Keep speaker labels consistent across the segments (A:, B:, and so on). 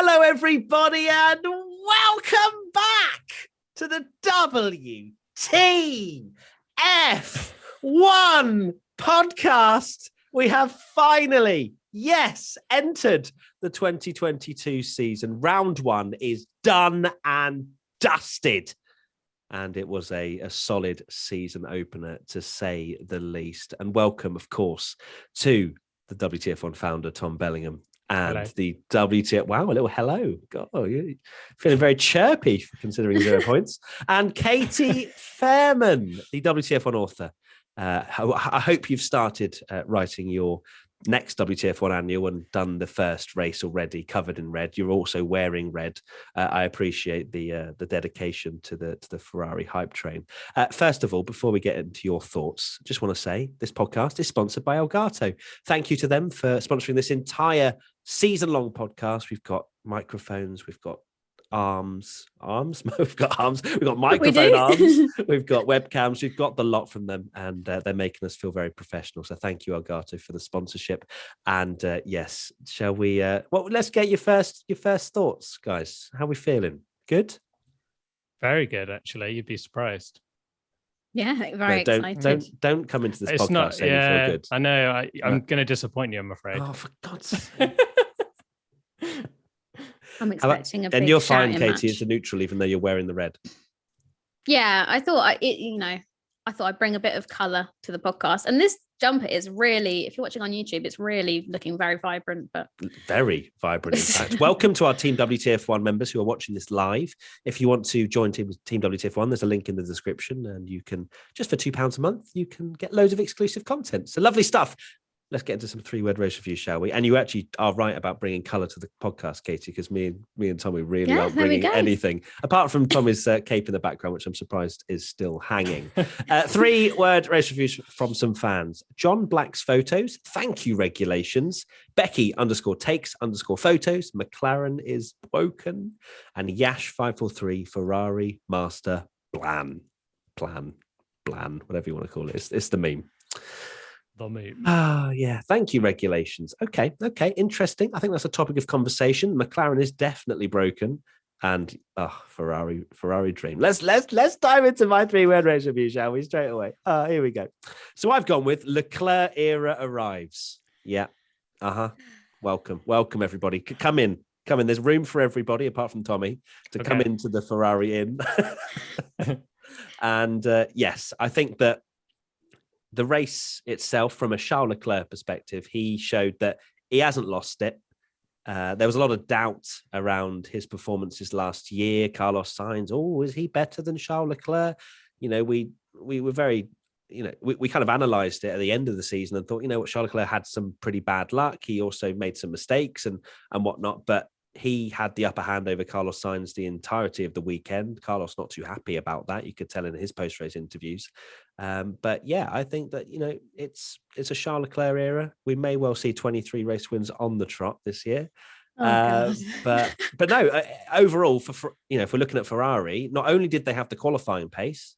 A: Hello, everybody, and welcome back to the WTF1 podcast. We have finally, entered the 2022 season. Round one is done and dusted. And it was a solid season opener, to say the least. And welcome, of course, to the WTF1 founder, Tom Bellingham. And hello. The WTF, wow, a little hello. God, you're feeling very chirpy considering 0 points. And Katie Fairman, the WTF1 author. I hope you've started writing your next WTF1 annual and done the first race already, covered in red. You're also wearing red. I appreciate the dedication to the Ferrari hype train. First of all, before we get into your thoughts, just want to say this podcast is sponsored by Elgato. Thank you to them for sponsoring this entire season-long podcast. We've got microphones, we've got arms, we've got microphone arms, we've got webcams, we've got the lot from them, and they're making us feel very professional. So thank you, Elgato, for the sponsorship. And yes, shall we let's get your first thoughts, guys. How are we feeling? Good?
B: Very good, actually. You'd be surprised.
C: Yeah, very excited.
A: Don't come into this podcast saying you feel good.
B: I know. I'm going to disappoint you, I'm afraid.
A: Oh, for God's sake.
C: I'm expecting a big
A: and you're fine, Katie.
C: match.
A: It's a neutral, even though you're wearing the red.
C: Yeah, I thought I'd bring a bit of colour to the podcast. And this jumper is really, if you're watching on YouTube, it's really looking very vibrant. But
A: very vibrant, in fact. Welcome to our Team WTF1 members who are watching this live. If you want to join Team WTF1, there's a link in the description, and you can, just for £2 a month, you can get loads of exclusive content. So lovely stuff. Let's get into some 3-word race reviews, shall we? And you actually are right about bringing colour to the podcast, Katie, because me and Tommy really aren't bringing anything, apart from Tommy's cape in the background, which I'm surprised is still hanging. 3-word race reviews from some fans. John Black's photos. Thank you, regulations. Becky _takes_photos. McLaren is broken. And Yash543 Ferrari Master Plan, whatever you want to call it. It's the meme. Yeah. Thank you, regulations. Okay. Interesting. I think that's a topic of conversation. McLaren is definitely broken, and Ferrari dream. Let's dive into my 3-word race review, shall we? Straight away. Here we go. So I've gone with Leclerc era arrives. Yeah. Welcome everybody. Come in. There's room for everybody apart from Tommy to come into the Ferrari inn. And yes, I think that the race itself, from a Charles Leclerc perspective, he showed that he hasn't lost it. There was a lot of doubt around his performances last year. Carlos Sainz, is he better than Charles Leclerc? We were very, we kind of analysed it at the end of the season and thought, Charles Leclerc had some pretty bad luck. He also made some mistakes and whatnot, but he had the upper hand over Carlos Sainz the entirety of the weekend. Carlos not too happy about that. You could tell in his post-race interviews. But yeah, I think that, it's a Charles Leclerc era. We may well see 23 race wins on the trot this year. But no, overall, if we're looking at Ferrari, not only did they have the qualifying pace,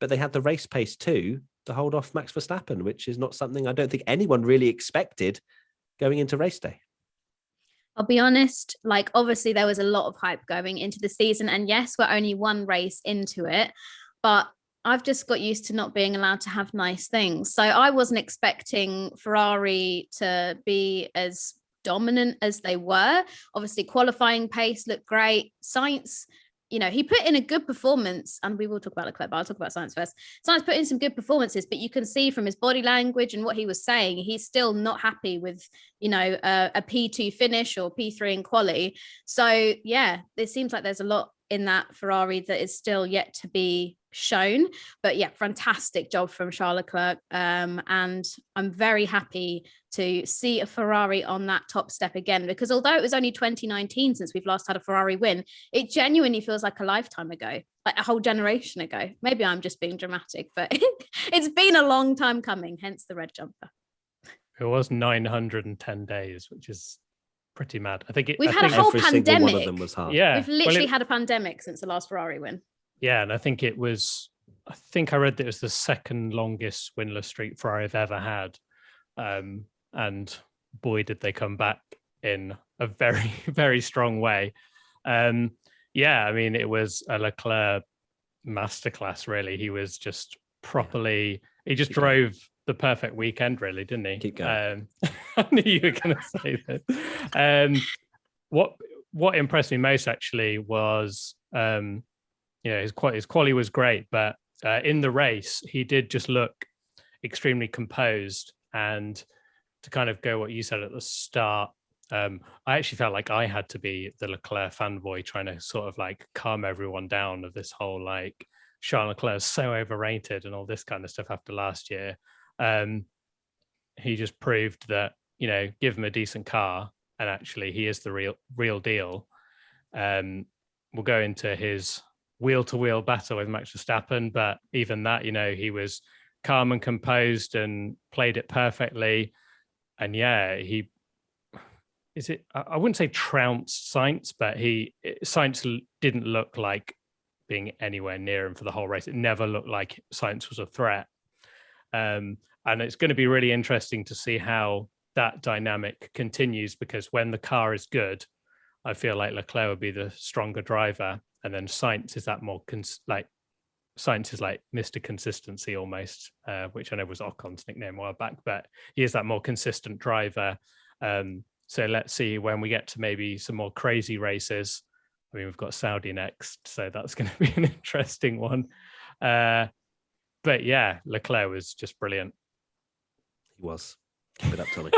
A: but they had the race pace too to hold off Max Verstappen, which is not something I don't think anyone really expected going into race day.
C: I'll be honest, obviously there was a lot of hype going into the season, and yes, we're only one race into it, but I've just got used to not being allowed to have nice things. So I wasn't expecting Ferrari to be as dominant as they were. Obviously, qualifying pace looked great. Sainz, he put in a good performance, and we will talk about Leclerc, but I'll talk about Sainz first. Sainz put in some good performances, but you can see from his body language and what he was saying, he's still not happy with, a P2 finish or P3 in quali. So yeah, it seems like there's a lot in that Ferrari that is still yet to be shown. But yeah, fantastic job from Charles Leclerc. And I'm very happy to see a Ferrari on that top step again, because although it was only 2019 since we've last had a Ferrari win, it genuinely feels like a lifetime ago, like a whole generation ago. Maybe I'm just being dramatic, but it's been a long time coming, hence the red jumper.
B: It was 910 days, which is pretty mad.
C: We've had a whole pandemic.
A: One of them was hard.
B: Yeah,
C: we've literally had a pandemic since the last Ferrari win.
B: Yeah, and I think I read that it was the second longest winless streak Ferrari have ever had. And boy, did they come back in a very, very strong way. Yeah, I mean, it was a Leclerc masterclass, really. He was just properly, he just drove the perfect weekend, really, didn't he?
A: Keep going.
B: I knew you were going to say that. What impressed me most actually was, his quality was great, but in the race, he did just look extremely composed. And to kind of go what you said at the start, I actually felt like I had to be the Leclerc fanboy trying to sort of like calm everyone down of this whole like Charles Leclerc is so overrated and all this kind of stuff after last year. He just proved that, give him a decent car and actually he is the real deal. We'll go into his wheel-to-wheel battle with Max Verstappen, but even that, he was calm and composed and played it perfectly. And yeah, I wouldn't say trounced Sainz, but Sainz didn't look like being anywhere near him for the whole race. It never looked like Sainz was a threat. And it's going to be really interesting to see how that dynamic continues, because when the car is good, I feel like Leclerc would be the stronger driver. And then Sainz is that more Sainz is like Mr. Consistency almost, which I know was Ocon's nickname a while back, but he is that more consistent driver. So let's see when we get to maybe some more crazy races. I mean, we've got Saudi next, so that's going to be an interesting one. But yeah, Leclerc was just brilliant.
A: He was. Keep it up, Tommy.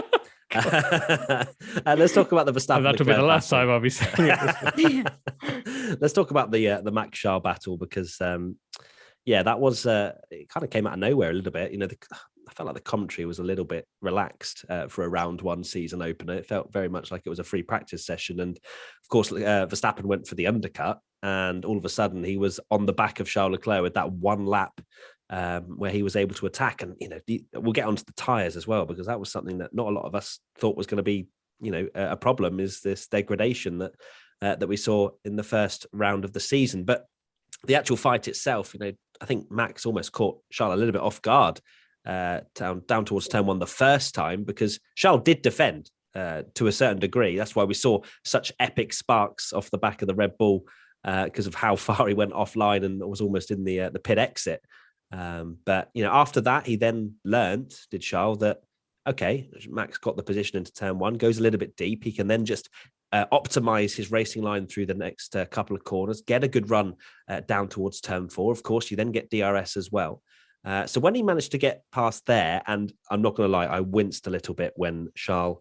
A: Let's talk about the Verstappen.
B: That'll be the last time I'll be saying it.
A: Let's talk about the Max Charles battle, because that was it kind of came out of nowhere a little bit. I felt like the commentary was a little bit relaxed for a round one season opener. It felt very much like it was a free practice session. And of course, Verstappen went for the undercut, and all of a sudden he was on the back of Charles Leclerc with that one lap where he was able to attack. And, we'll get onto the tyres as well, because that was something that not a lot of us thought was going to be, a problem, is this degradation that we saw in the first round of the season. But the actual fight itself, I think Max almost caught Charles a little bit off guard down towards turn one the first time, because Charles did defend to a certain degree. That's why we saw such epic sparks off the back of the Red Bull, because of how far he went offline and was almost in the pit exit. But after that, he then learned, did Charles, that okay, Max got the position into turn one, goes a little bit deep. He can then just optimize his racing line through the next couple of corners, get a good run down towards turn four. Of course, you then get DRS as well. So when he managed to get past there, and I'm not going to lie, I winced a little bit when Charles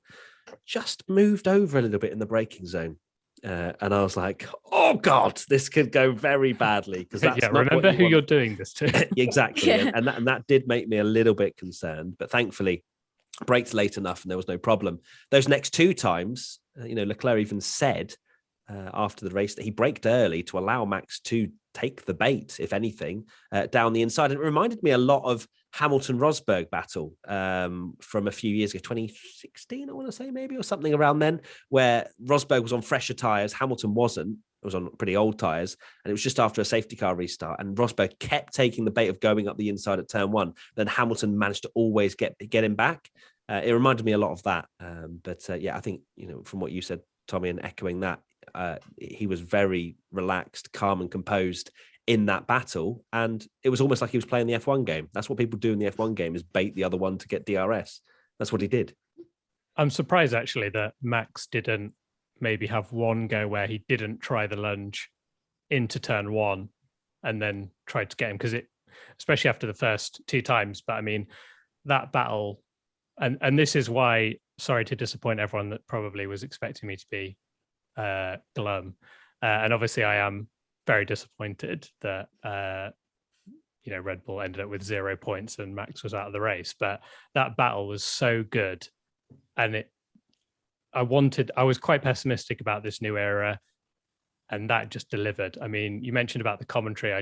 A: just moved over a little bit in the braking zone. And I was like, oh God, this could go very badly. Because that's
B: remember who you're doing this to.
A: Exactly. Yeah. And that did make me a little bit concerned. But thankfully, braked late enough and there was no problem. Those next two times, Leclerc even said after the race that he braked early to allow Max to take the bait, if anything, down the inside. And it reminded me a lot of Hamilton-Rosberg battle from a few years ago, 2016, I want to say maybe, or something around then, where Rosberg was on fresher tyres, Hamilton wasn't. It was on pretty old tyres, and it was just after a safety car restart, and Rosberg kept taking the bait of going up the inside at turn one. Then Hamilton managed to always get him back. It reminded me a lot of that. But I think, from what you said, Tommy, and echoing that, he was very relaxed, calm and composed in that battle. And it was almost like he was playing the F1 game. That's what people do in the F1 game, is bait the other one to get DRS. That's what he did.
B: I'm surprised actually that Max didn't maybe have one go where he didn't try the lunge into turn one and then tried to get him, because especially after the first two times. But I mean, that battle, and this is why, sorry to disappoint everyone that probably was expecting me to be glum. And obviously I am very disappointed that Red Bull ended up with 0 points and Max was out of the race. But that battle was so good, and I was quite pessimistic about this new era, and that just delivered. I mean, you mentioned about the commentary. I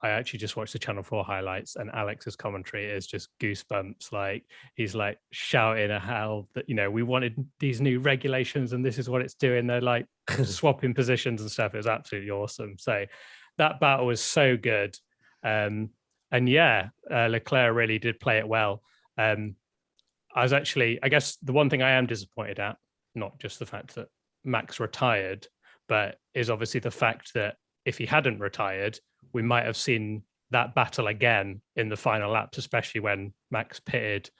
B: actually just watched the Channel 4 highlights, and Alex's commentary is just goosebumps. Like, he's like shouting at how that, we wanted these new regulations and this is what it's doing. They're like swapping positions and stuff. It was absolutely awesome. So that battle was so good. Leclerc really did play it well. I guess the one thing I am disappointed at not just the fact that Max retired, but is obviously the fact that if he hadn't retired, we might have seen that battle again in the final laps, especially when Max pitted.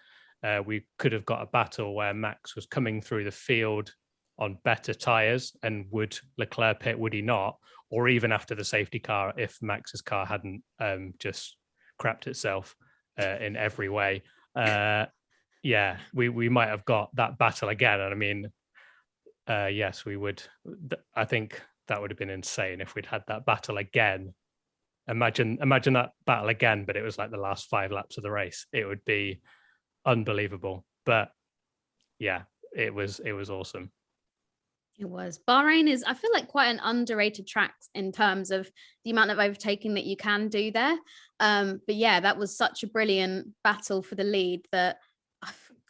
B: We could have got a battle where Max was coming through the field on better tyres, and would Leclerc pit, would he not? Or even after the safety car, if Max's car hadn't just crapped itself in every way. We might have got that battle again. And I mean, yes, we would. I think that would have been insane if we'd had that battle again. Imagine that battle again, but it was like the last 5 laps of the race. It would be unbelievable. But yeah, it was awesome.
C: It was. Bahrain is, I feel like, quite an underrated track in terms of the amount of overtaking that you can do there. But yeah, that was such a brilliant battle for the lead that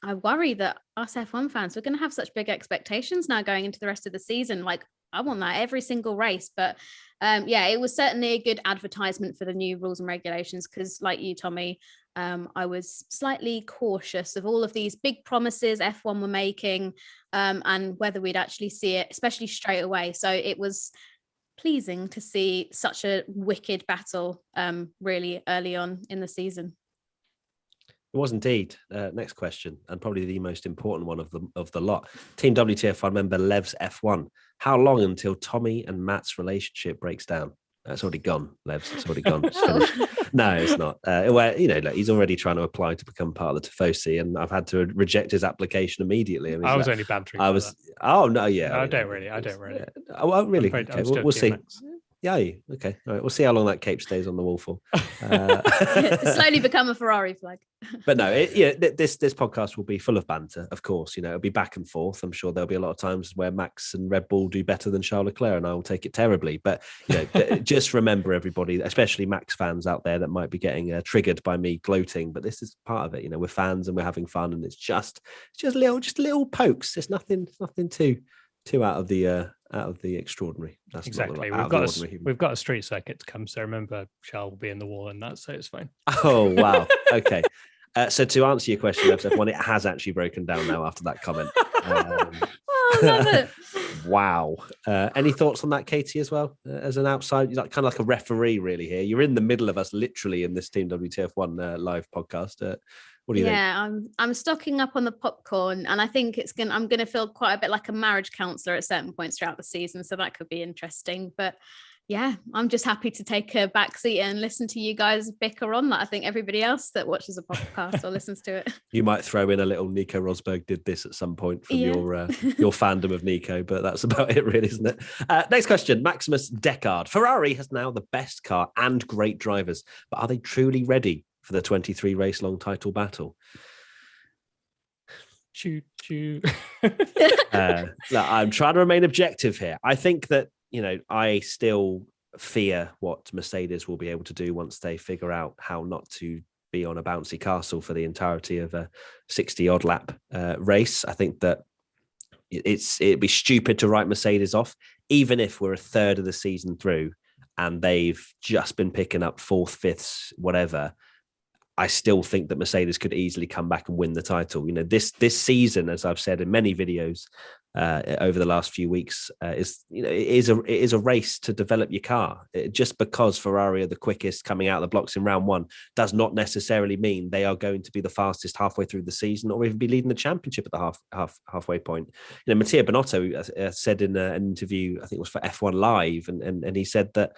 C: I worry that us F1 fans, we're going to have such big expectations now going into the rest of the season. Like, I want that every single race. But it was certainly a good advertisement for the new rules and regulations, because like you, Tommy, I was slightly cautious of all of these big promises F1 were making and whether we'd actually see it, especially straight away. So it was pleasing to see such a wicked battle really early on in the season.
A: It was indeed. Next question, and probably the most important one of the lot. Team WTF1 member Lev's F1. How long until Tommy and Matt's relationship breaks down? It's already gone, Levs. It's already gone. It's finished. No, it's not. He's already trying to apply to become part of the Tifosi, and I've had to reject his application immediately.
B: I was only bantering.
A: That. Oh no, yeah.
B: No, I don't really.
A: Yeah. Oh, really? Okay, we'll see.
B: Max.
A: Yeah, okay. All right. We'll see how long that cape stays on the wall for.
C: Slowly become a Ferrari flag.
A: But no, this podcast will be full of banter, of course. It'll be back and forth. I'm sure there'll be a lot of times where Max and Red Bull do better than Charles Leclerc, and I will take it terribly. But just remember, everybody, especially Max fans out there that might be getting triggered by me gloating. But this is part of it. We're fans and we're having fun, and it's just little pokes. It's nothing too out of the extraordinary. That's
B: exactly. We've got a street circuit to come, so remember, Charles will be in the wall and that, so it's fine.
A: Oh wow. Okay. So to answer your question, F1, it has actually broken down now after that comment.
C: I love it.
A: Wow. Any thoughts on that, Katie, as well? As an outside, you're kind of like a referee, really. Here, you're in the middle of us, literally, in this Team WTF1 live podcast. What do you think?
C: Yeah, I'm stocking up on the popcorn, and I think I'm gonna feel quite a bit like a marriage counselor at certain points throughout the season, so that could be interesting. But yeah, I'm just happy to take a back seat and listen to you guys bicker on that. I think everybody else that watches a podcast or listens to it.
A: You might throw in a little Nico Rosberg did this at some point from your fandom of Nico, but that's about it, really, isn't it? Next question, Maximus Deckard. Ferrari has now the best car and great drivers, but are they truly ready for the 23 race long title battle?
B: Choo choo.
A: I'm trying to remain objective here. I think that, I still fear what Mercedes will be able to do once they figure out how not to be on a bouncy castle for the entirety of a 60-odd lap race. I think that it'd be stupid to write Mercedes off, even if we're a third of the season through and they've just been picking up 4th, 5th, whatever. I still think that Mercedes could easily come back and win the title. This season, as I've said in many videos over the last few weeks, it is a race to develop your car. Just because Ferrari are the quickest coming out of the blocks in round 1 does not necessarily mean they are going to be the fastest halfway through the season, or even be leading the championship at the halfway point. Mattia Binotto said in an interview, I think it was for F1 Live, and he said that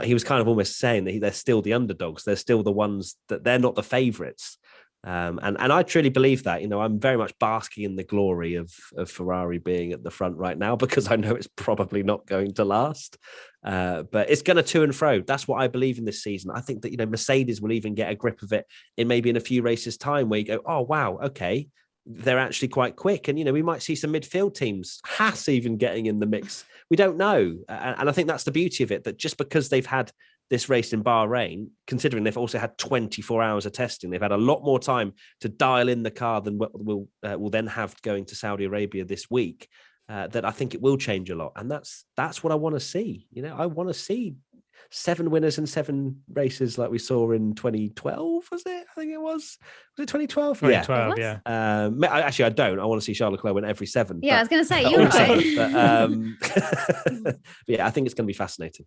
A: he was kind of almost saying that they're still the underdogs. They're still the ones that they're not the favourites. And I truly believe that. I'm very much basking in the glory of Ferrari being at the front right now, because I know it's probably not going to last. But it's going to and fro. That's what I believe in this season. I think that, Mercedes will even get a grip of it in a few races' time, where you go, oh, wow, okay, they're actually quite quick. And, we might see some midfield teams, Haas even getting in the mix. We don't know. And I think that's the beauty of it, that just because they've had this race in Bahrain, considering they've also had 24 hours of testing, they've had a lot more time to dial in the car than we'll then have going to Saudi Arabia this week, that I think it will change a lot. And that's what I want to see. I want to see 7 winners in 7 races like we saw in 2012, was it? I think it was. Was it 2012?
B: 2012, yeah.
A: Actually, I don't. I want to see Charles Leclerc win every 7.
C: Yeah, I was going to say, you're
A: right. But yeah, I think it's going to be fascinating.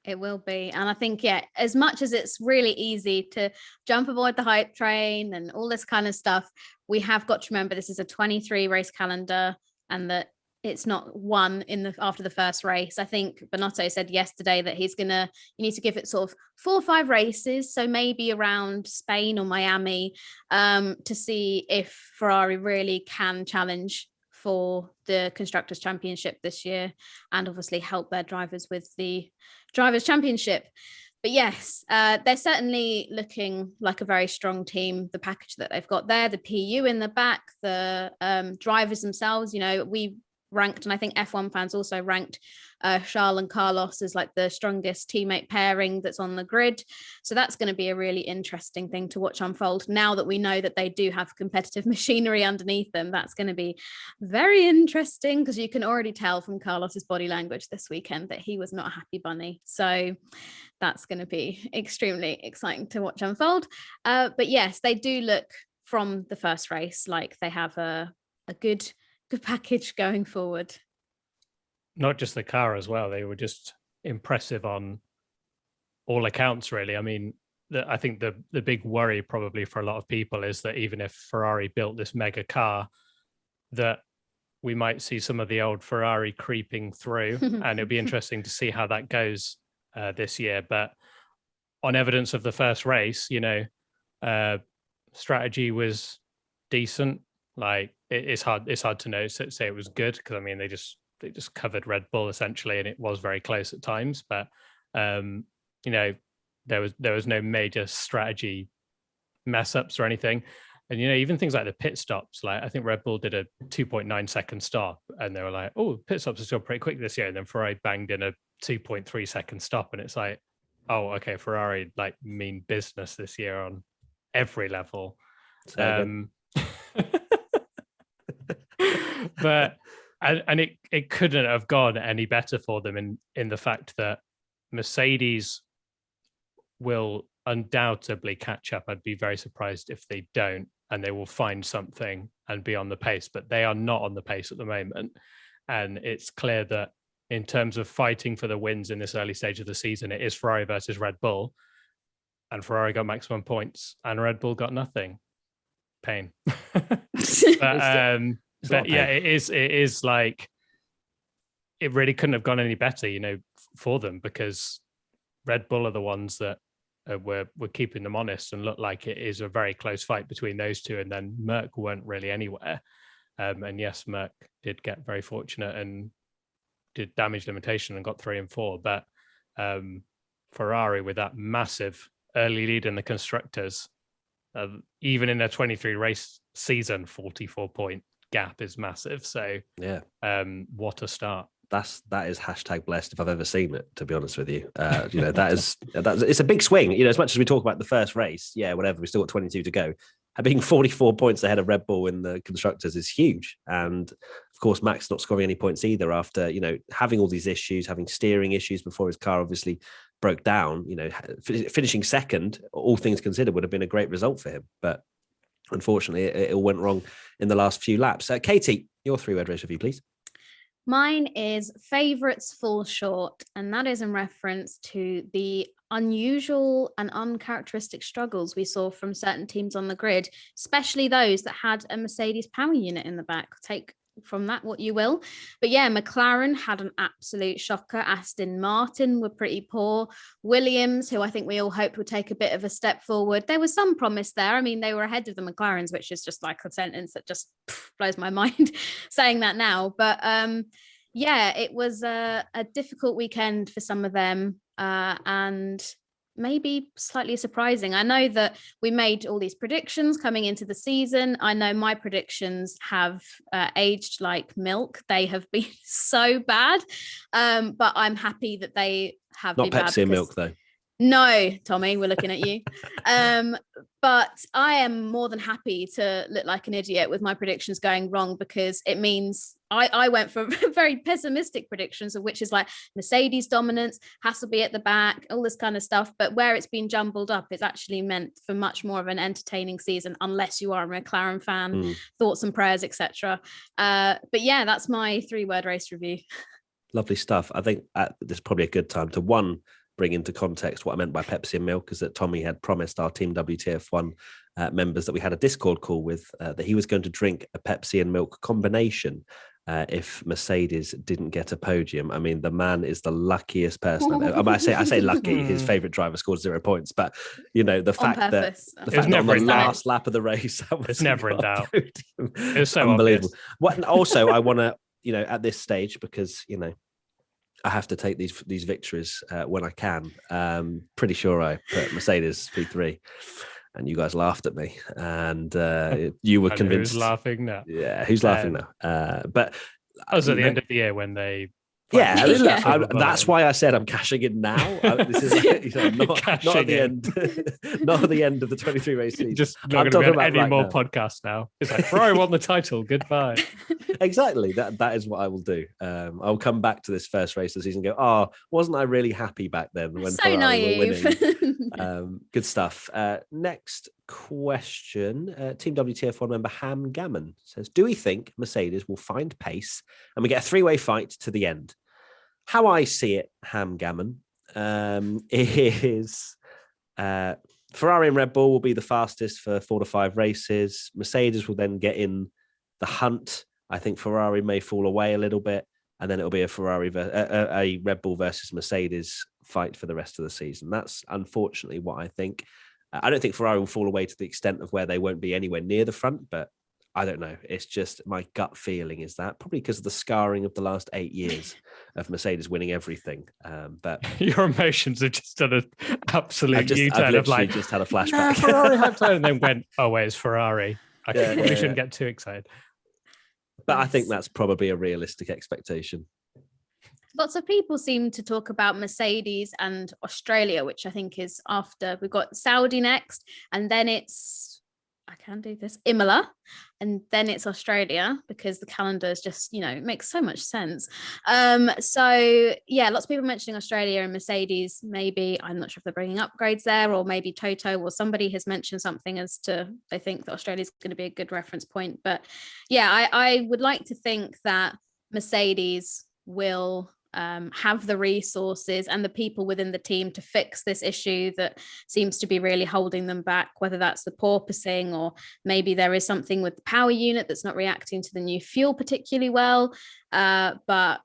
C: It will be. And I think, yeah, as much as it's really easy to jump aboard the hype train and all this kind of stuff, we have got to remember this is a 23 race calendar and that it's not one after the first race. I think Binotto said yesterday that you need to give it sort of 4 or 5 races. So maybe around Spain or Miami to see if Ferrari really can challenge for the Constructors' Championship this year and obviously help their drivers with the Drivers' Championship. But yes, they're certainly looking like a very strong team. The package that they've got there, the PU in the back, the drivers themselves, we ranked, and I think F1 fans also ranked Charles and Carlos as like the strongest teammate pairing that's on the grid. So that's going to be a really interesting thing to watch unfold. Now that we know that they do have competitive machinery underneath them, that's going to be very interesting because you can already tell from Carlos's body language this weekend that he was not a happy bunny. So that's going to be extremely exciting to watch unfold. But yes, they do look from the first race like they have a good package going forward.
B: Not just the car as well. They were just impressive on all accounts, really. I mean, I think the big worry probably for a lot of people is that even if Ferrari built this mega car, that we might see some of the old Ferrari creeping through, and it'll be interesting to see how that goes this year. But on evidence of the first race, strategy was decent. Like it's hard to know, say it was good because I mean they just covered Red Bull essentially, and it was very close at times. But there was no major strategy mess ups or anything. And even things like the pit stops, like I think Red Bull did a 2.9 second stop, and they were like, "Oh, pit stops are still pretty quick this year." And then Ferrari banged in a 2.3 second stop, and it's like, "Oh, okay, Ferrari like mean business this year on every level." But it couldn't have gone any better for them in the fact that Mercedes will undoubtedly catch up. I'd be very surprised if they don't, and they will find something and be on the pace, but they are not on the pace at the moment. And it's clear that in terms of fighting for the wins in this early stage of the season, it is Ferrari versus Red Bull, and Ferrari got maximum points and Red Bull got nothing. Pain. But yeah, it is like it really couldn't have gone any better, for them, because Red Bull are the ones that were keeping them honest and looked like it is a very close fight between those two. And then Merck weren't really anywhere. And yes, Merck did get very fortunate and did damage limitation and got 3 and 4. But Ferrari with that massive early lead in the constructors, even in a 23 race season, 44-point gap is massive. So
A: yeah,
B: what a start.
A: That is #blessed if I've ever seen it, to be honest with you. That's it's a big swing. As much as we talk about the first race, whatever, we still got 22 to go. Being 44 points ahead of Red Bull in the constructors is huge. And of course, Max not scoring any points either after, having all these issues, having steering issues before his car obviously broke down. Finishing second, all things considered, would have been a great result for him. But unfortunately, it all went wrong in the last few laps. Katie, your 3-word race review, please.
C: Mine is favourites fall short, and that is in reference to the unusual and uncharacteristic struggles we saw from certain teams on the grid, especially those that had a Mercedes power unit in the back. Take from that what you will. But yeah, McLaren had an absolute shocker. Aston Martin were pretty poor. Williams, who I think we all hoped would take a bit of a step forward, there was some promise there. I mean, they were ahead of the McLarens, which is just like a sentence that just blows my mind saying that now. But yeah, it was a difficult weekend for some of them, and maybe slightly surprising. I know that we made all these predictions coming into the season. I know my predictions have aged like milk. They have been so bad, but I'm happy that they have
A: not
C: been
A: Pepsi
C: bad
A: and milk though.
C: No, Tommy, we're looking at you. But I am more than happy to look like an idiot with my predictions going wrong, because it means I went for very pessimistic predictions, of which is like Mercedes dominance, has to be at the back, all this kind of stuff. But where it's been jumbled up, it's actually meant for much more of an entertaining season, unless you are a McLaren fan. Thoughts and prayers, etc. But yeah, that's my 3-word race review.
A: Lovely stuff. I think this is probably a good time to bring into context what I meant by Pepsi and milk, is that Tommy had promised our Team WTF1 members that we had a Discord call with, that he was going to drink a Pepsi and milk combination if Mercedes didn't get a podium. I mean, the man is the luckiest person I've ever. I say lucky. His favourite driver scored 0 points, but the fact that on the last lap of the race,
B: it's never in doubt. It was so
A: unbelievable. And also, I want to, at this stage, because I have to take these victories when I can. Pretty sure I put Mercedes P3, and you guys laughed at me, and you were convinced.
B: Who's laughing now?
A: Yeah, who's laughing now? But
B: I was at the end of the year when they.
A: Yeah, that's why I said I'm cashing in now. This is not at the end, not at the end of the 23 race season.
B: Just not going to be on any more podcasts now. It's like Ferrari won the title. Goodbye.
A: Exactly. That is what I will do. I'll come back to this first race of the season and go, oh, wasn't I really happy back then when
C: so
A: Ferrari
C: naive.
A: were winning? Good stuff. Next question. Team WTF1 member Ham Gammon says, do we think Mercedes will find pace and we get a 3-way fight to the end? How I see it, Ham Gammon, is Ferrari and Red Bull will be the fastest for 4 to 5 races. Mercedes will then get in the hunt. I think Ferrari may fall away a little bit, and then it'll be a Red Bull versus Mercedes fight for the rest of the season. That's unfortunately what I think. I don't think Ferrari will fall away to the extent of where they won't be anywhere near the front, but I don't know. It's just my gut feeling is that probably because of the scarring of the last 8 years of Mercedes winning everything. But
B: your emotions have just done an absolute U-turn of like,
A: just had a flashback.
B: Ferrari had time, and then went, oh wait, it's Ferrari. We shouldn't get too excited.
A: But I think that's probably a realistic expectation.
C: Lots of people seem to talk about Mercedes and Australia, which I think is after. We've got Saudi next, and then it's, I can do this, Imola, and then it's Australia, because the calendar is just, it makes so much sense. So yeah, lots of people mentioning Australia and Mercedes. Maybe, I'm not sure if they're bringing upgrades there, or maybe Toto or somebody has mentioned something as to they think that Australia is going to be a good reference point. But yeah, I would like to think that Mercedes will have the resources and the people within the team to fix this issue that seems to be really holding them back, whether that's the porpoising, or maybe there is something with the power unit that's not reacting to the new fuel particularly well. But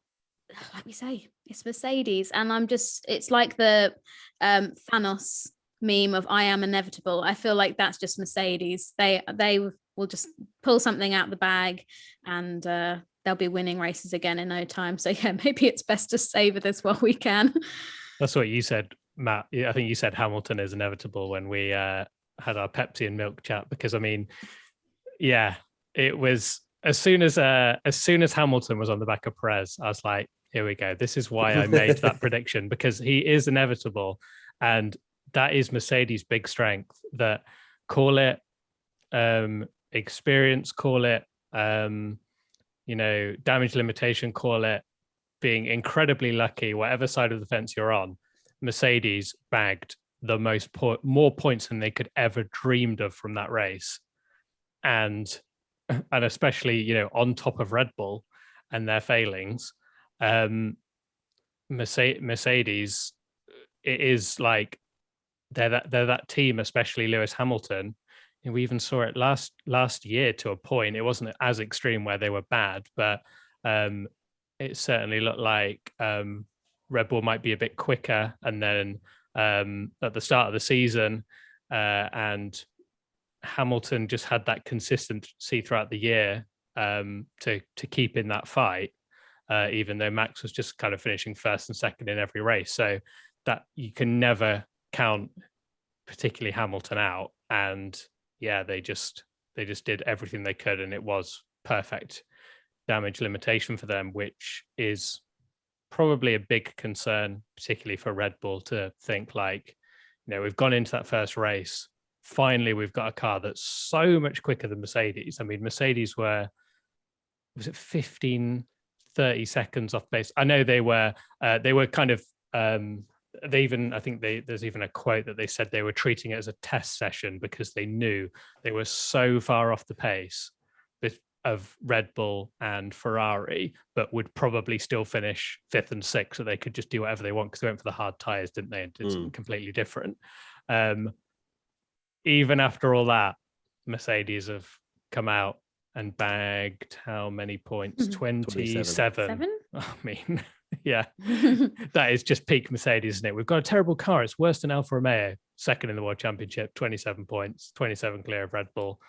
C: like we say, it's Mercedes, and it's like the Thanos meme of I am inevitable. I feel like that's just Mercedes. They will just pull something out the bag, and they'll be winning races again in no time. So yeah, maybe it's best to savor this while we can.
B: That's what you said, Matt. I think you said Hamilton is inevitable when we had our Pepsi and milk chat, because I mean, yeah, it was as soon as Hamilton was on the back of Perez, I was like, here we go. This is why I made that prediction, because he is inevitable, and that is Mercedes' big strength. That, call it experience, call it damage limitation, call it being incredibly lucky, whatever side of the fence you're on. Mercedes bagged the more points than they could ever dreamed of from that race, and especially on top of Red Bull and their failings. Mercedes, it is like they're that team, especially Lewis Hamilton. We even saw it last year to a point. It wasn't as extreme where they were bad, but it certainly looked like Red Bull might be a bit quicker. And then at the start of the season, and Hamilton just had that consistency throughout the year to keep in that fight, even though Max was just kind of finishing first and second in every race. So that you can never count particularly Hamilton out. And yeah, they just did everything they could, and it was perfect damage limitation for them, which is probably a big concern, particularly for Red Bull, to think like we've gone into that first race. Finally, we've got a car that's so much quicker than Mercedes. I mean, Mercedes was it 15, 30 seconds off base? I know they were kind of, there's even a quote that they said they were treating it as a test session because they knew they were so far off the pace of Red Bull and Ferrari, but would probably still finish 5th and 6th, so they could just do whatever they want because they went for the hard tires, didn't they? And did something completely different. Even after all that, Mercedes have come out and bagged how many points? 27. I mean, yeah, that is just peak Mercedes, isn't it? We've got a terrible car. It's worse than Alfa Romeo, second in the World Championship, 27 points, 27 clear of Red Bull.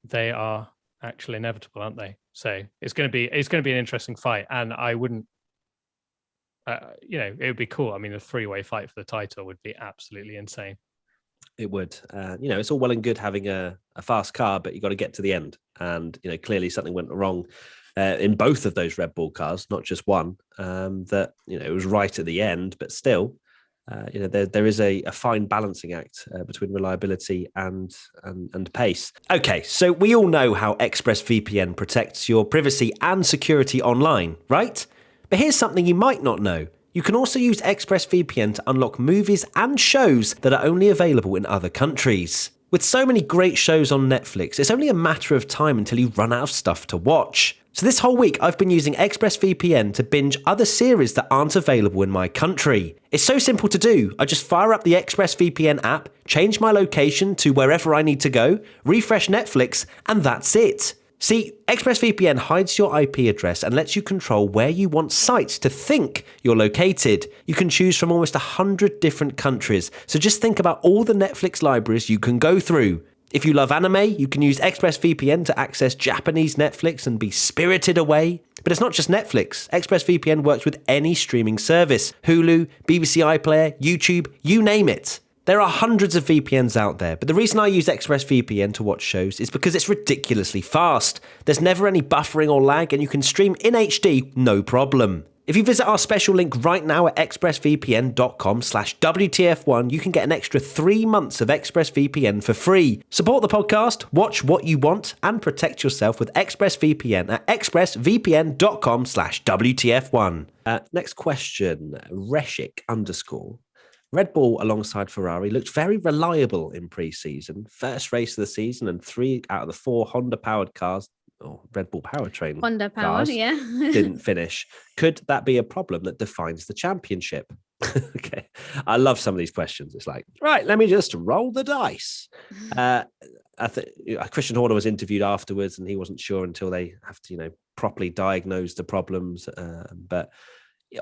B: They are actually inevitable, aren't they? So it's going to be an interesting fight, and I wouldn't, it would be cool. I mean, a 3-way fight for the title would be absolutely insane.
A: It would. It's all well and good having a fast car, but you got to get to the end. And clearly something went wrong in both of those Red Bull cars, not just one. That it was right at the end, but still. There is a fine balancing act between reliability and pace. Okay, so we all know how ExpressVPN protects your privacy and security online, right? But here's something you might not know. You can also use ExpressVPN to unlock movies and shows that are only available in other countries. With so many great shows on Netflix, it's only a matter of time until you run out of stuff to watch. So this whole week, I've been using ExpressVPN to binge other series that aren't available in my country. It's so simple to do. I just fire up the ExpressVPN app, change my location to wherever I need to go, refresh Netflix, and that's it. See, ExpressVPN hides your IP address and lets you control where you want sites to think you're located. You can choose from almost 100 different countries, so just think about all the Netflix libraries you can go through. If you love anime, you can use ExpressVPN to access Japanese Netflix and be spirited away. But it's not just Netflix. ExpressVPN works with any streaming service. Hulu, BBC iPlayer, YouTube, you name it. There are hundreds of VPNs out there, but the reason I use ExpressVPN to watch shows is because it's ridiculously fast. There's never any buffering or lag, and you can stream in HD, no problem. If you visit our special link right now at expressvpn.com/WTF1, you can get an extra 3 months of ExpressVPN for free. Support the podcast, watch what you want, and protect yourself with ExpressVPN at expressvpn.com/WTF1. Next question, Reshik _ Red Bull alongside Ferrari looked very reliable in pre-season. First race of the season and 3 out of the 4 Honda-powered cars, or Red Bull powertrain
C: Honda-powered,
A: cars,
C: yeah.
A: didn't finish. Could that be a problem that defines the championship? Okay. I love some of these questions. It's like, right, let me just roll the dice. I think Christian Horner was interviewed afterwards and he wasn't sure until they have to, properly diagnose the problems. But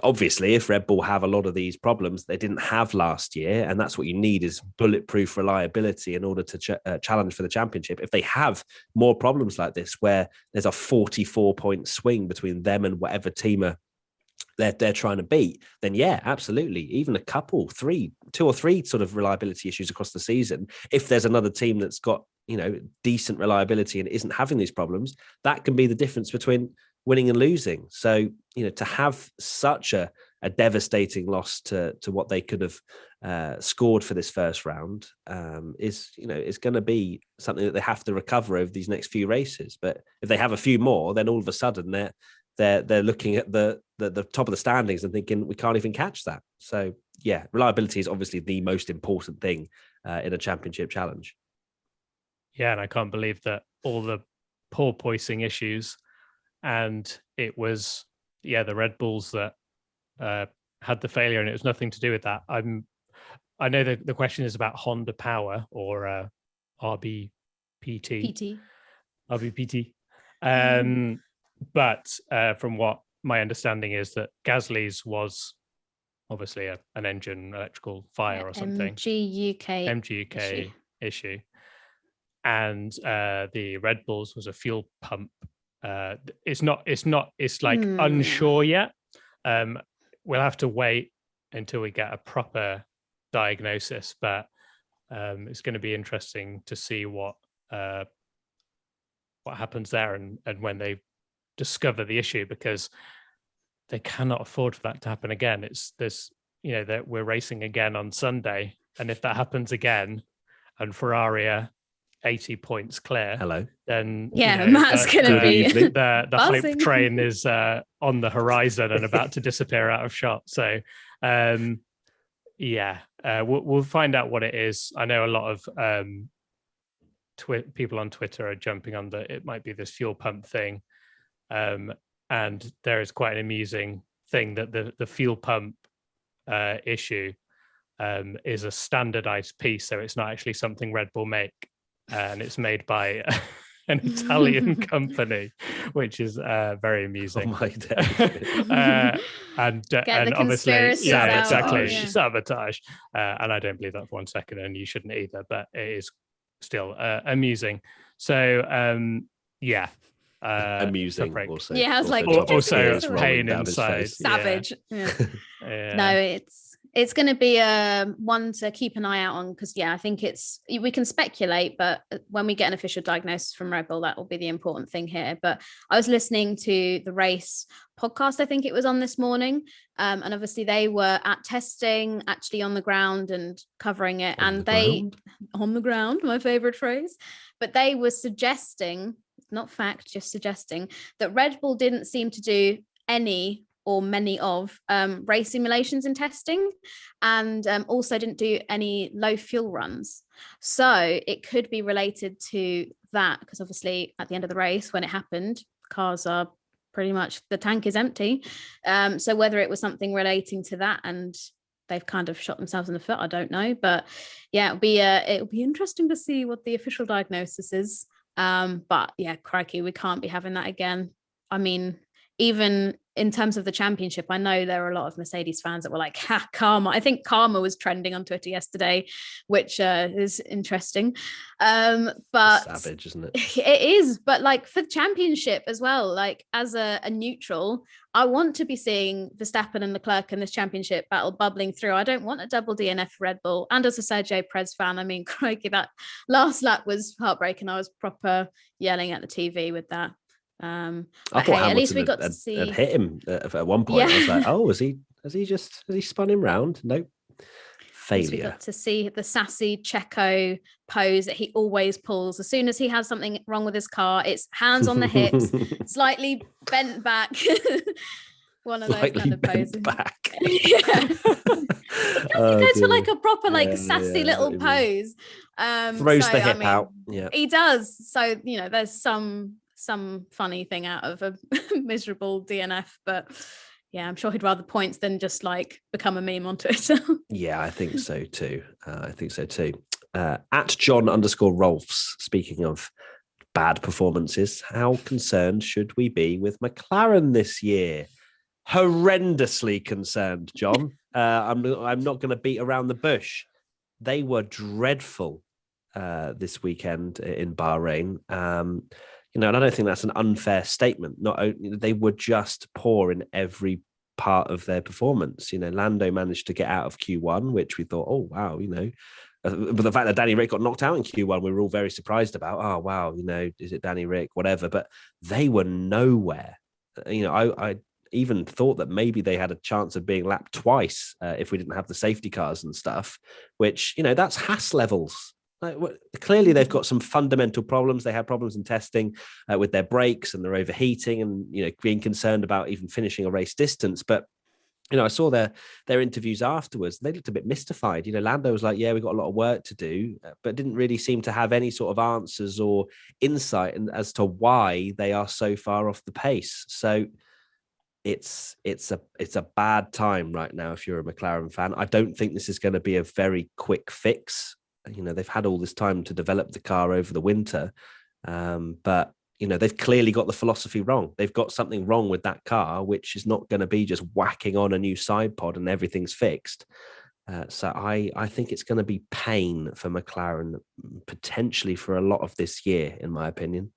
A: obviously, if Red Bull have a lot of these problems they didn't have last year, and that's what you need is bulletproof reliability in order to challenge for the championship. If they have more problems like this, where there's a 44-point swing between them and whatever team they're trying to beat, then yeah, absolutely. Even a couple, 2 or 3 sort of reliability issues across the season. If there's another team that's got, decent reliability and isn't having these problems, that can be the difference between winning and losing. So, to have such a devastating loss to what they could have scored for this first round is going to be something that they have to recover over these next few races. But if they have a few more, then all of a sudden they're looking at the top of the standings and thinking we can't even catch that. So yeah, reliability is obviously the most important thing in a championship challenge.
B: Yeah, and I can't believe that all the porpoising issues, and it was the Red Bulls that had the failure, and it was nothing to do with that. I know that the question is about Honda Power or RBPT. But from what my understanding is that Gasly's was obviously an engine electrical fire or something. MG UK issue. And the Red Bulls was a fuel pump. It's unsure yet. We'll have to wait until we get a proper diagnosis, but it's going to be interesting to see what happens there and when they discover the issue, because they cannot afford for that to happen again. There's that we're racing again on Sunday. And if that happens again and Ferrari are 80 points clear, then
C: Matt's going to be
B: the hype train is on the horizon and about to disappear out of shot. So we'll find out what it is. I know a lot of people on Twitter are jumping on that it might be this fuel pump thing, and there is quite an amusing thing that the fuel pump issue is a standardized piece, so it's not actually something Red Bull make, and it's made by an Italian company, which is very amusing.
A: Oh my God.
B: And obviously, exactly, sabotage. And I don't believe that for 1 second, and you shouldn't either. But it is still amusing. So
A: amusing. Also,
C: I was like,
B: also pain inside.
C: Savage. No, it's going to be one to keep an eye out on, because I think we can speculate, but when we get an official diagnosis from Red Bull, that will be the important thing here. But I was listening to the race podcast, I think it was on this morning, and obviously they were at testing, actually on the ground and covering it, on the ground, my favorite phrase. But they were suggesting, not fact, just suggesting, that Red Bull didn't seem to do any or many of race simulations and testing, and also didn't do any low fuel runs. So it could be related to that, because obviously at the end of the race, when it happened, cars are pretty much, the tank is empty. So whether it was something relating to that and they've kind of shot themselves in the foot, I don't know. But it'll be interesting to see what the official diagnosis is. But crikey, we can't be having that again. I mean, even in terms of the championship, I know there are a lot of Mercedes fans that were like, karma. I think karma was trending on Twitter yesterday, which is interesting. But
A: savage, isn't it?
C: It is. But like for the championship as well, like as a neutral, I want to be seeing Verstappen and Leclerc in this championship battle bubbling through. I don't want a double DNF Red Bull. And as a Sergio Perez fan, I mean, crikey, that last lap was heartbreaking. I was proper yelling at the TV with that.
A: I thought at least we got to see had hit him at one point. I was like, oh, has he spun him round? Nope. Failure.
C: We got to see the sassy Checo pose that he always pulls. As soon as he has something wrong with his car, it's hands on the hips, slightly bent back. One of those kind of poses.
A: Back.
C: He goes for like a proper sassy little pose.
A: Throws the hip out. Yeah,
C: he does. So there's some funny thing out of a miserable DNF, but I'm sure he'd rather points than just like become a meme on Twitter.
A: I think so too. At John_Rolfs, speaking of bad performances, how concerned should we be with McLaren this year? Horrendously concerned, John. I'm not going to beat around the bush. They were dreadful this weekend in Bahrain. And I don't think that's an unfair statement. Not only they were just poor in every part of their performance. Lando managed to get out of Q1, which we thought, oh wow, but the fact that Danny Rick got knocked out in Q1, we were all very surprised about. Oh wow, is it Danny Rick? Whatever. But they were nowhere. I even thought that maybe they had a chance of being lapped twice if we didn't have the safety cars and stuff. Which that's Haas levels. Clearly, they've got some fundamental problems. They had problems in testing with their brakes, and they're overheating, and being concerned about even finishing a race distance. But I saw their interviews afterwards. They looked a bit mystified. Lando was like, "Yeah, we've got a lot of work to do," but didn't really seem to have any sort of answers or insight as to why they are so far off the pace. So it's a bad time right now if you're a McLaren fan. I don't think this is going to be a very quick fix. They've had all this time to develop the car over the winter, but they've clearly got the philosophy wrong. They've got something wrong with that car, which is not going to be just whacking on a new side pod and everything's fixed. So I think it's going to be pain for McLaren, potentially for a lot of this year, in my opinion.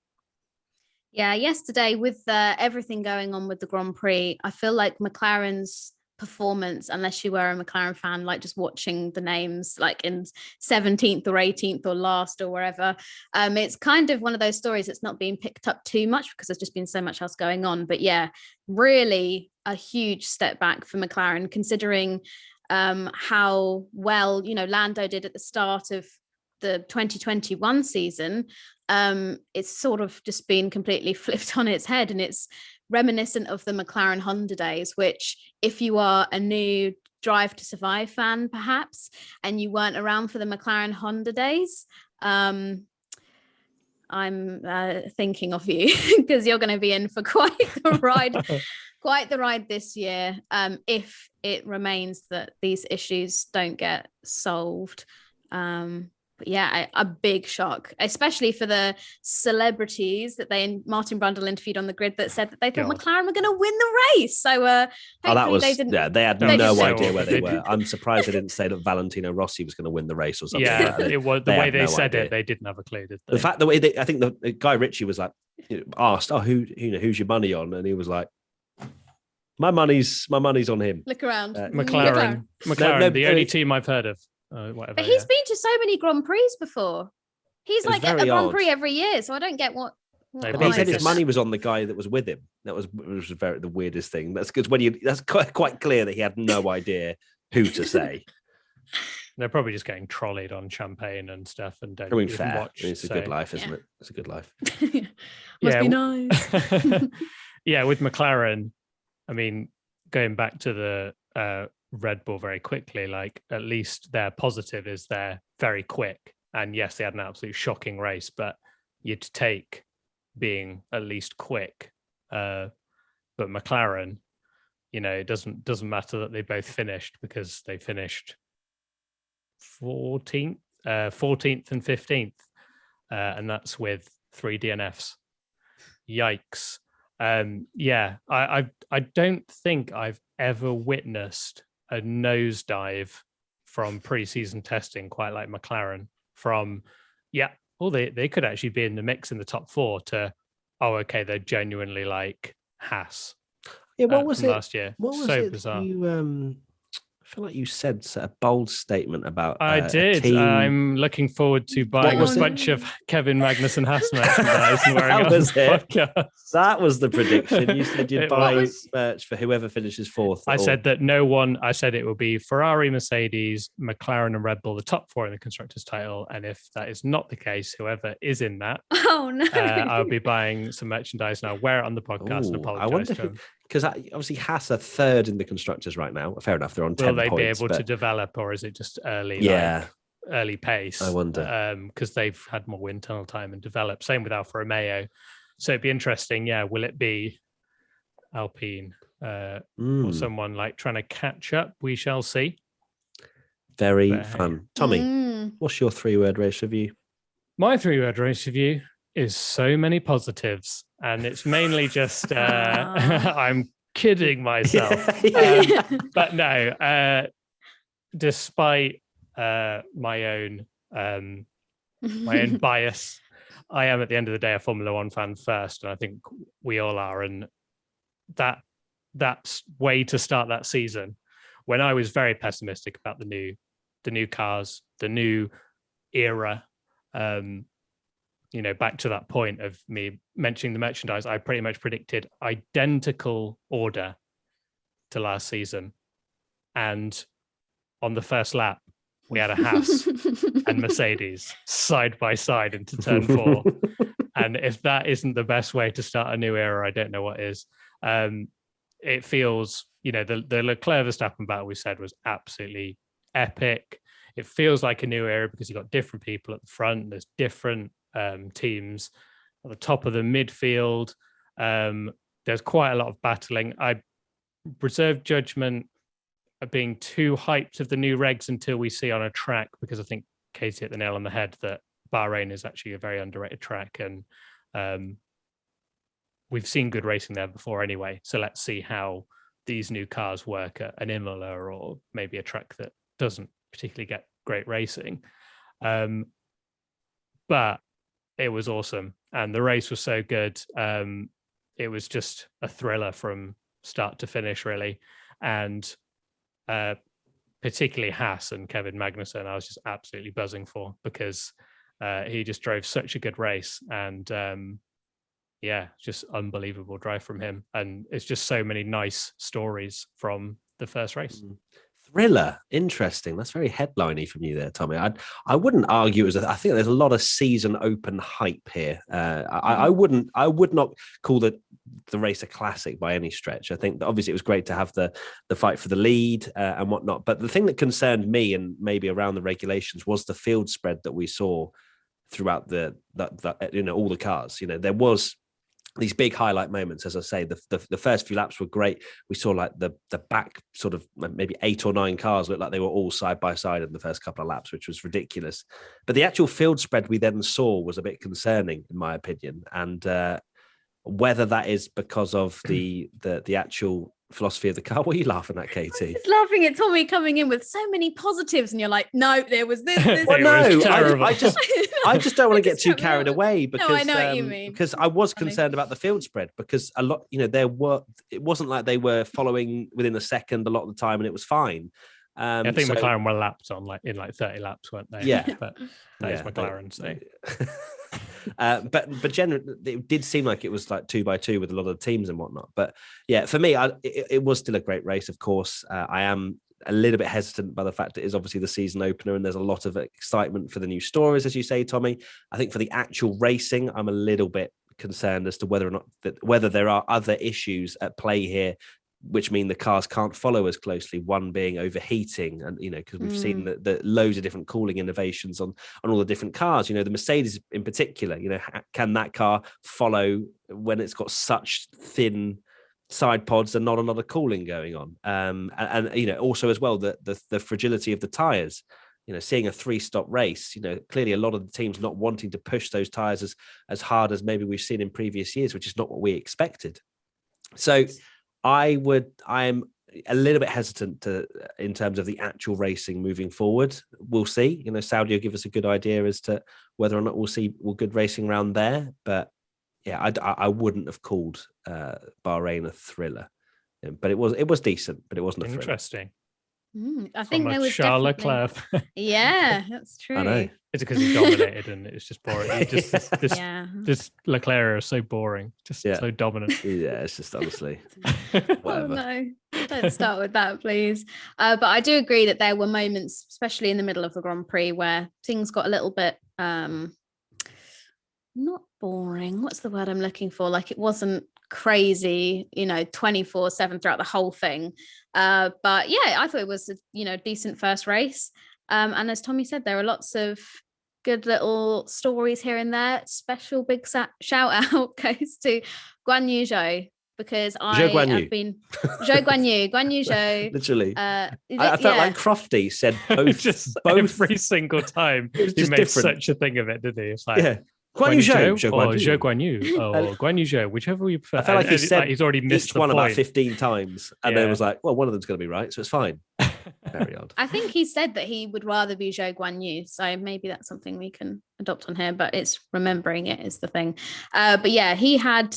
C: Yeah, yesterday with everything going on with the Grand Prix, I feel like McLaren's performance, unless you were a McLaren fan, like just watching the names like in 17th or 18th or last or wherever, it's kind of one of those stories that's not being picked up too much because there's just been so much else going on. But really a huge step back for McLaren, considering how well, Lando did at the start of the 2021 season, it's sort of just been completely flipped on its head, and it's reminiscent of the McLaren Honda days, which if you are a new Drive to Survive fan, perhaps, and you weren't around for the McLaren Honda days, I'm thinking of you because you're going to be in for quite the ride this year, if it remains that these issues don't get solved. But yeah, a big shock, especially for the celebrities that Martin Brundle interviewed on the grid that said that they thought McLaren were going to win the race. So
A: they had no idea where they were. I'm surprised they didn't say that Valentino Rossi was going to win the race or something.
B: Yeah, it was the way they said it. They didn't have a clue, did they?
A: The fact the way I think the Guy Ritchie was like asked, who's your money on, and he was like, my money's on him.
C: Look around.
B: McLaren. The only team I've heard of. Whatever,
C: but he's been to so many Grand Prix before. He's like at a Grand Prix every year, so I don't get what
A: he said his money was on the guy that was with him. That was the weirdest thing. That's because that's quite clear that he had no idea who to say.
B: They're probably just getting trolleyed on champagne and stuff, and don't
A: fair.
B: watch.
A: It's a good life, isn't it? It's a good life.
C: Must be nice.
B: Yeah, with McLaren, I mean, going back to the Red Bull very quickly, like at least their positive is they're very quick. And yes, they had an absolute shocking race, but you'd take being at least quick. But McLaren, it doesn't matter that they both finished, because they finished 14th and 15th. And that's with 3 DNFs. Yikes. I don't think I've ever witnessed a nosedive from pre-season testing quite like McLaren. They could actually be in the mix in the top 4 to, they're genuinely like Haas.
A: Yeah, what was it
B: last year?
A: What was
B: so
A: it
B: bizarre.
A: I feel like you said a bold statement about.
B: I did. I'm looking forward to buying a bunch of Kevin Magnussen Haas merchandise and wearing
A: that was it.
B: Podcast.
A: That was the prediction. You said you'd buy merch for whoever finishes 4th.
B: I said that I said it will be Ferrari, Mercedes, McLaren, and Red Bull, the top 4 in the constructors' title. And if that is not the case, whoever is in that, I'll be buying some merchandise and I'll wear it on the podcast and apologize to them.
A: Because obviously Haas are 3rd in the constructors right now. Fair enough, they're on 10 points.
B: Will they be able to develop, or is it just early?
A: Yeah,
B: early pace.
A: I wonder,
B: because they've had more wind tunnel time and develop. Same with Alfa Romeo. So it'd be interesting. Yeah, will it be Alpine or someone like trying to catch up? We shall see.
A: Very fun. Tommy, what's your 3-word race review?
B: My 3-word race review is so many positives, and it's mainly just I'm kidding myself. But no, despite my own bias, I am at the end of the day a Formula One fan first, and I think we all are. And that's way to start that season, when I was very pessimistic about the new cars, the new era. Back to that point of me mentioning the merchandise, I pretty much predicted identical order to last season. And on the first lap, we had a Haas and Mercedes side by side into turn 4. And if that isn't the best way to start a new era, I don't know what is. It feels, the Leclerc Verstappen battle we said was absolutely epic. It feels like a new era because you've got different people at the front. There's different teams at the top of the midfield. There's quite a lot of battling. I reserve judgment of being too hyped of the new regs until we see on a track, because I think Katie hit the nail on the head that Bahrain is actually a very underrated track, and we've seen good racing there before anyway. So let's see how these new cars work at an Imola or maybe a track that doesn't particularly get great racing. But it was awesome, and the race was so good. It was just a thriller from start to finish, really. And particularly Haas and Kevin Magnussen, I was just absolutely buzzing for, because he just drove such a good race, and just unbelievable drive from him. And it's just so many nice stories from the first race.
A: Thriller, interesting. That's very headliney from you there, Tommy. I wouldn't argue as I think there's a lot of season open hype here. I would not call the race a classic by any stretch. I think that obviously it was great to have the fight for the lead and whatnot. But the thing that concerned me and maybe around the regulations was the field spread that we saw throughout all the cars. There was these big highlight moments. As I say, the first few laps were great. We saw like the back sort of maybe 8 or 9 cars looked like they were all side by side in the first couple of laps, which was ridiculous. But the actual field spread we then saw was a bit concerning, in my opinion. And whether that is because of the actual philosophy of the car. What are you laughing at, Katie?
C: I'm just laughing at Tommy coming in with so many positives, and you're like, no, there was this.
A: Well, no, I just don't want to get too carried away because
C: no, I know what you mean.
A: Because I was concerned about the field spread because a lot, it wasn't like they were following within a second a lot of the time and it was fine.
B: I think McLaren were lapped on in 30 laps, weren't they?
A: Yeah,
B: but that is McLaren. So.
A: But generally, it did seem like it was like 2 by 2 with a lot of teams and whatnot. But yeah, for me, it was still a great race. Of course, I am a little bit hesitant by the fact it is obviously the season opener and there's a lot of excitement for the new stories, as you say, Tommy. I think for the actual racing, I'm a little bit concerned as to whether there are other issues at play here, which mean the cars can't follow as closely, one being overheating. And, because we've seen the loads of different cooling innovations on all the different cars, the Mercedes in particular, can that car follow when it's got such thin side pods and not a lot of cooling going on? And also as well, the fragility of the tyres, seeing a 3-stop race, clearly a lot of the teams not wanting to push those tyres as hard as maybe we've seen in previous years, which is not what we expected. So I'm a little bit hesitant in terms of the actual racing moving forward. We'll see. Saudi will give us a good idea as to whether or not we'll see good racing around there. But yeah, I wouldn't have called Bahrain a thriller, but it was decent, but it wasn't a thriller.
B: Interesting.
C: I think there was
B: Charles Leclerc.
C: Yeah, that's true.
A: I know.
B: It's because he dominated and it's just boring. This Leclerc is so boring, so dominant.
A: Yeah, it's just honestly.
C: Oh no, don't start with that, please. But I do agree that there were moments, especially in the middle of the Grand Prix, where things got a little bit not boring. What's the word I'm looking for? Like it wasn't crazy, 24/7 throughout the whole thing. But yeah, I thought it was a decent first race. And as Tommy said, there are lots of good little stories here and there. Special big shout out goes to Guan Yu Zhou, because I have been Zhou Guan Yu, Zhou.
A: Literally, I felt like Crofty said both
B: every single time. He made different. Such a thing of it, didn't he? It's like,
A: yeah. Guan Yu Zhou
B: or Zhou Guan Yu or Guan Yu Zhou, whichever you prefer.
A: I felt like he said
B: he's already missed
A: each one
B: the point.
A: about 15 times, and then was like, well, one of them's going to be right, so it's fine. Very odd.
C: I think he said that he would rather be Zhou Guan Yu, so maybe that's something we can adopt on here. But it's remembering it is the thing. But yeah, he had.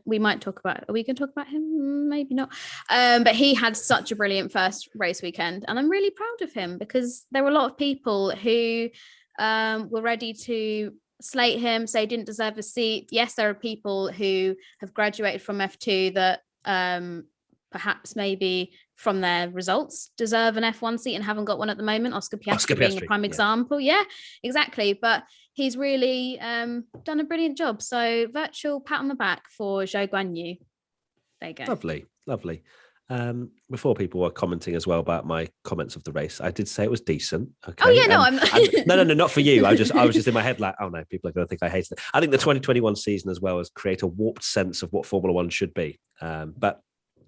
C: We might talk about. Are we going to talk about him? Maybe not. But he had such a brilliant first race weekend, and I'm really proud of him because there were a lot of people who were ready to slate him, say he didn't deserve a seat. Yes, there are people who have graduated from F2 that perhaps maybe from their results deserve an F1 seat and haven't got one at the moment. Oscar Piastri being a prime example. Yeah, exactly. But he's really done a brilliant job. So virtual pat on the back for Zhou Guan Yu. There you go.
A: Lovely. Before people were commenting as well about my comments of the race, I did say it was decent. Okay.
C: Oh yeah, no, I'm
A: no, not for you. I was just in my head like, oh no, people are going to think I hate it. I think the 2021 season as well has created a warped sense of what Formula One should be. But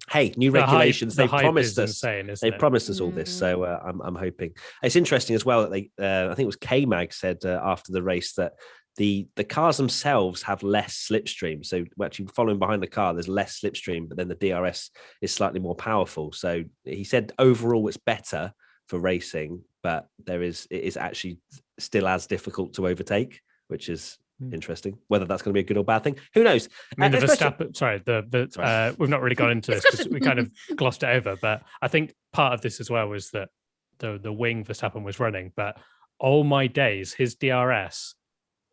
A: hey, new regulations. They promised us. They promised us all this, so I'm hoping. It's interesting as well that they. I think it was K-Mag said after the race that the cars themselves have less slipstream. So we're actually following behind the car, there's less slipstream, but then the DRS is slightly more powerful. So he said overall it's better for racing, but it is actually still as difficult to overtake, which is interesting. Whether that's going to be a good or bad thing, who knows?
B: I mean, the Verstappen, sorry, we've not really got into this because we kind of glossed it over, but I think part of this as well was that the wing Verstappen was running, but oh my days, his DRS,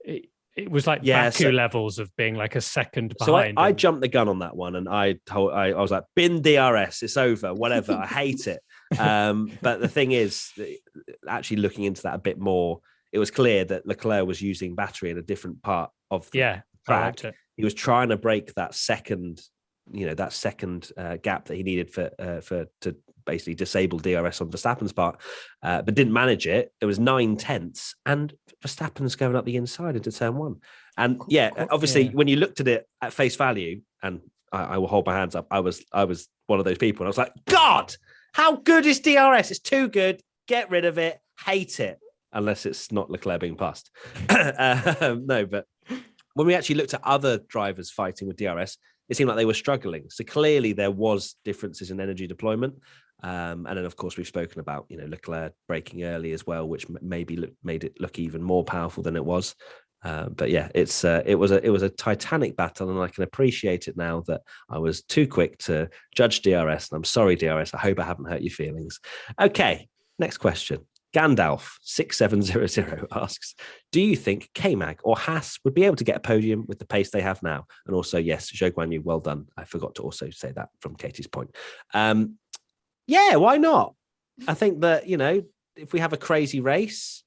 B: it was like Baku levels of being like a second behind.
A: So I jumped the gun on that one, and I was like, bin DRS, it's over, whatever. I hate it. But the thing is, actually looking into that a bit more, it was clear that Leclerc was using battery in a different part of the track. He was trying to break that second gap that he needed to basically disable DRS on Verstappen's part, but didn't manage it. It was 9/10, and Verstappen's going up the inside into turn one. And obviously, when you looked at it at face value, and I will hold my hands up, I was one of those people, and I was like, God, how good is DRS? It's too good. Get rid of it. Hate it. Unless it's not Leclerc being passed. No, but when we actually looked at other drivers fighting with DRS, it seemed like they were struggling. So clearly there was differences in energy deployment. And then, of course, we've spoken about, Leclerc braking early as well, which maybe made it look even more powerful than it was. But yeah, it was a titanic battle, and I can appreciate it now that I was too quick to judge DRS. And I'm sorry, DRS. I hope I haven't hurt your feelings. Okay, next question. Gandalf 6700 asks, do you think K-Mag or Haas would be able to get a podium with the pace they have now? And also, yes, Zhou Guan Yu, well done. I forgot to also say that from Katie's point. Yeah, why not? I think that, if we have a crazy race,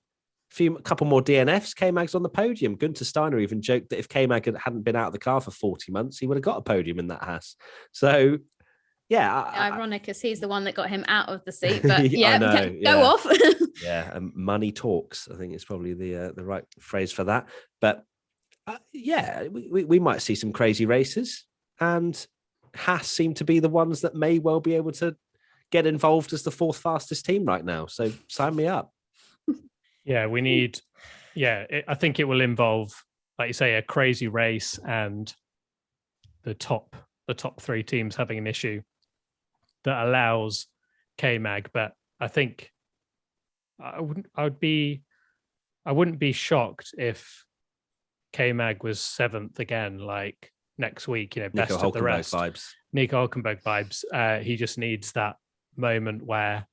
A: a couple more DNFs, K-Mag's on the podium. Gunther Steiner even joked that if K-Mag hadn't been out of the car for 40 months, he would have got a podium in that Haas. So, yeah.
C: Ironic, because he's the one that got him out of the seat. But
A: go
C: off.
A: Yeah, money talks, I think is probably the right phrase for that. But we might see some crazy races, and Haas seem to be the ones that may well be able to get involved as the fourth fastest team right now. So sign me up.
B: Yeah, we need. I think it will involve, like you say, a crazy race and the top three teams having an issue that allows K-Mag. But I think I wouldn't be shocked if K-Mag was seventh again, like next week. Best of the rest. Nico Hulkenberg vibes. He just needs that moment where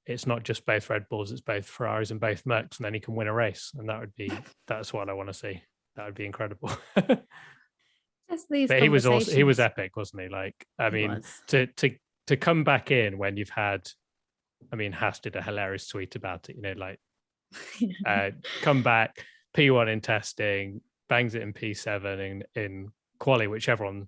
B: it's not just both Red Bulls, it's both Ferraris and both Mercs, and then he can win a race. And that's what I want to see. That would be incredible. But he was epic, wasn't he? Like, I mean, to come back in when you've had, Haas did a hilarious tweet about it, come back, P1 in testing, bangs it in P7 in quali, which everyone,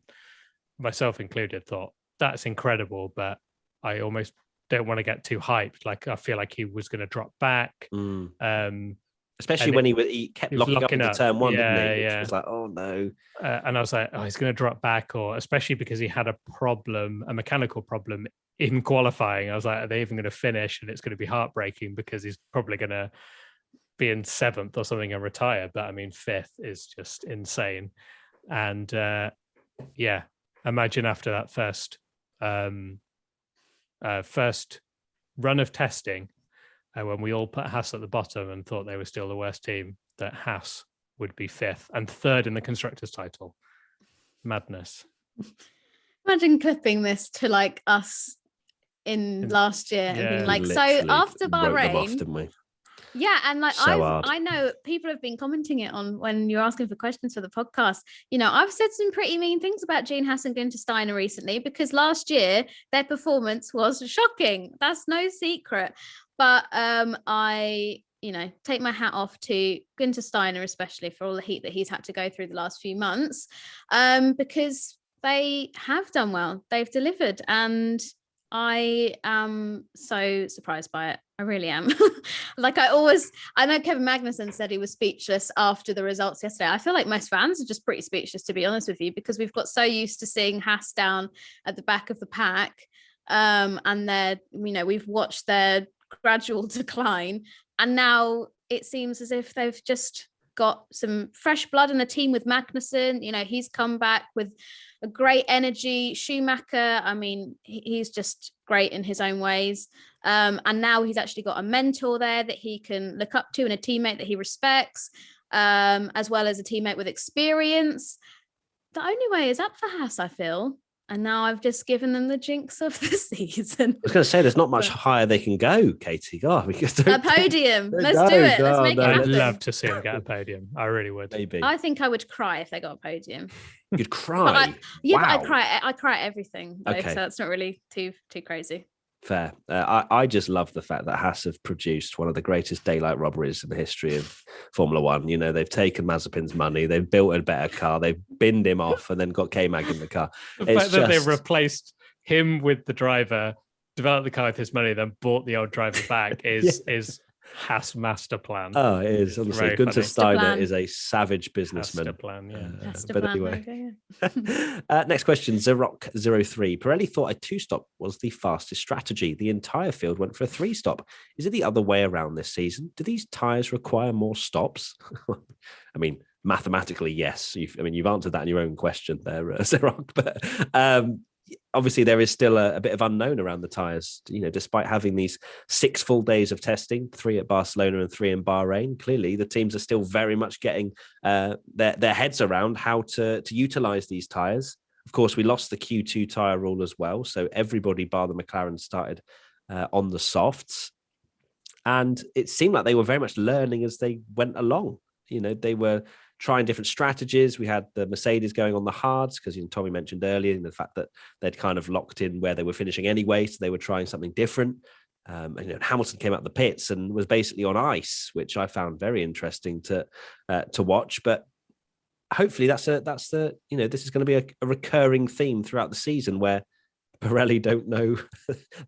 B: myself included, thought that's incredible, but I almost don't want to get too hyped. Like, I feel like he was going to drop back.
A: Especially when he kept locking up into turn one, didn't he? It was like, oh no.
B: And I was like, oh, he's going to drop back, or especially because he had a mechanical problem in qualifying. I was like, are they even going to finish? And it's going to be heartbreaking because he's probably going to be in seventh or something and retire. But fifth is just insane. And imagine after that first run of testing, when we all put Haas at the bottom and thought they were still the worst team, that Haas would be fifth and third in the constructors' title. Madness.
C: Imagine clipping this to like us in last year and being like, so after Bahrain, didn't we? Yeah, and like I know people have been commenting it on when you're asking for questions for the podcast. I've said some pretty mean things about Gene Haas and Gunther Steiner recently, because last year their performance was shocking. That's no secret. But I take my hat off to Gunther Steiner, especially for all the heat that he's had to go through the last few months, because they have done well. They've delivered, and I am so surprised by it. I really am. I know Kevin Magnussen said he was speechless after the results yesterday. I feel like most fans are just pretty speechless, to be honest with you, because we've got so used to seeing Haas down at the back of the pack. And we've watched their gradual decline, and now it seems as if they've just got some fresh blood in the team with Magnussen. He's come back with a great energy. Schumacher, he's just great in his own ways. And now he's actually got a mentor there that he can look up to, and a teammate that he respects, as well as a teammate with experience. The only way is up for Haas, I feel. And now I've just given them the jinx of the season. I
A: was going to say, there's not much higher they can go, Katie. God,
C: a podium. Let's do it. Let's make it happen.
B: I'd love to see them get a podium. I really would.
A: Maybe.
C: I think I would cry if they got a podium.
A: You'd cry?
C: But I'd cry at everything. Though, okay. So that's not really too crazy.
A: Fair. I just love the fact that Haas have produced one of the greatest daylight robberies in the history of Formula One. You know, they've taken Mazepin's money, they've built a better car, they've binned him off, and then got K-Mag in the car.
B: The fact that they've replaced him with the driver, developed the car with his money, then bought the old driver back is Haas master plan.
A: Oh, it is. Honestly, Gunther Steiner is a savage businessman.
B: Master plan, yeah.
A: But anyway. Next question, Zerock03. Pirelli thought a 2-stop was the fastest strategy. The entire field went for a 3-stop. Is it the other way around this season? Do these tyres require more stops? I mean, mathematically, yes. You've answered that in your own question there, Zerock. But obviously, there is still a bit of unknown around the tyres. You know, despite having these 6 full days of testing, 3 at Barcelona and 3 in Bahrain, clearly the teams are still very much getting their heads around how to utilise these tyres. Of course, we lost the Q2 tyre rule as well, so everybody bar the McLaren started on the softs, and it seemed like they were very much learning as they went along. You know, they were trying different strategies. We had the Mercedes going on the hards because Tommy mentioned earlier the fact that they'd kind of locked in where they were finishing anyway, so they were trying something different. And Hamilton came out the pits and was basically on ice, which I found very interesting to watch. But hopefully this is going to be a recurring theme throughout the season where Pirelli don't know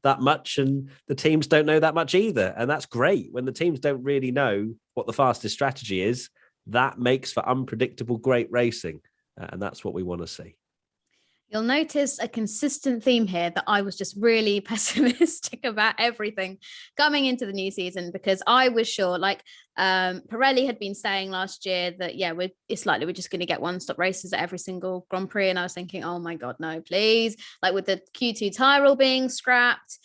A: that much and the teams don't know that much either. And that's great. When the teams don't really know what the fastest strategy is, that makes for unpredictable, great racing. And that's what we want to see.
C: You'll notice a consistent theme here that I was just really pessimistic about everything coming into the new season, because I was sure, Pirelli had been saying last year that, it's likely we're just going to get 1-stop races at every single Grand Prix. And I was thinking, oh my God, no, please. Like with the Q2 tyre rule being scrapped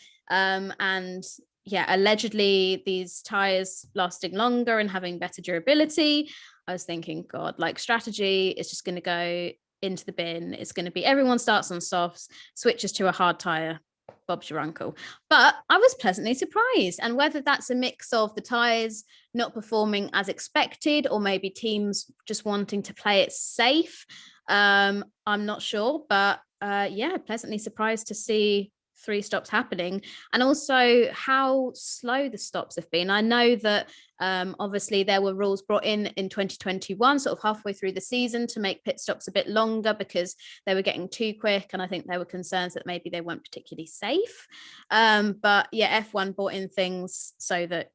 C: allegedly these tyres lasting longer and having better durability, I was thinking, God, strategy is just going to go into the bin. It's going to be everyone starts on softs, switches to a hard tyre, Bob's your uncle. But I was pleasantly surprised. And whether that's a mix of the tyres not performing as expected or maybe teams just wanting to play it safe, I'm not sure. But pleasantly surprised to see 3 stops happening, and also how slow the stops have been. I know that obviously there were rules brought in 2021, sort of halfway through the season, to make pit stops a bit longer because they were getting too quick, and I think there were concerns that maybe they weren't particularly safe. F1 brought in things so that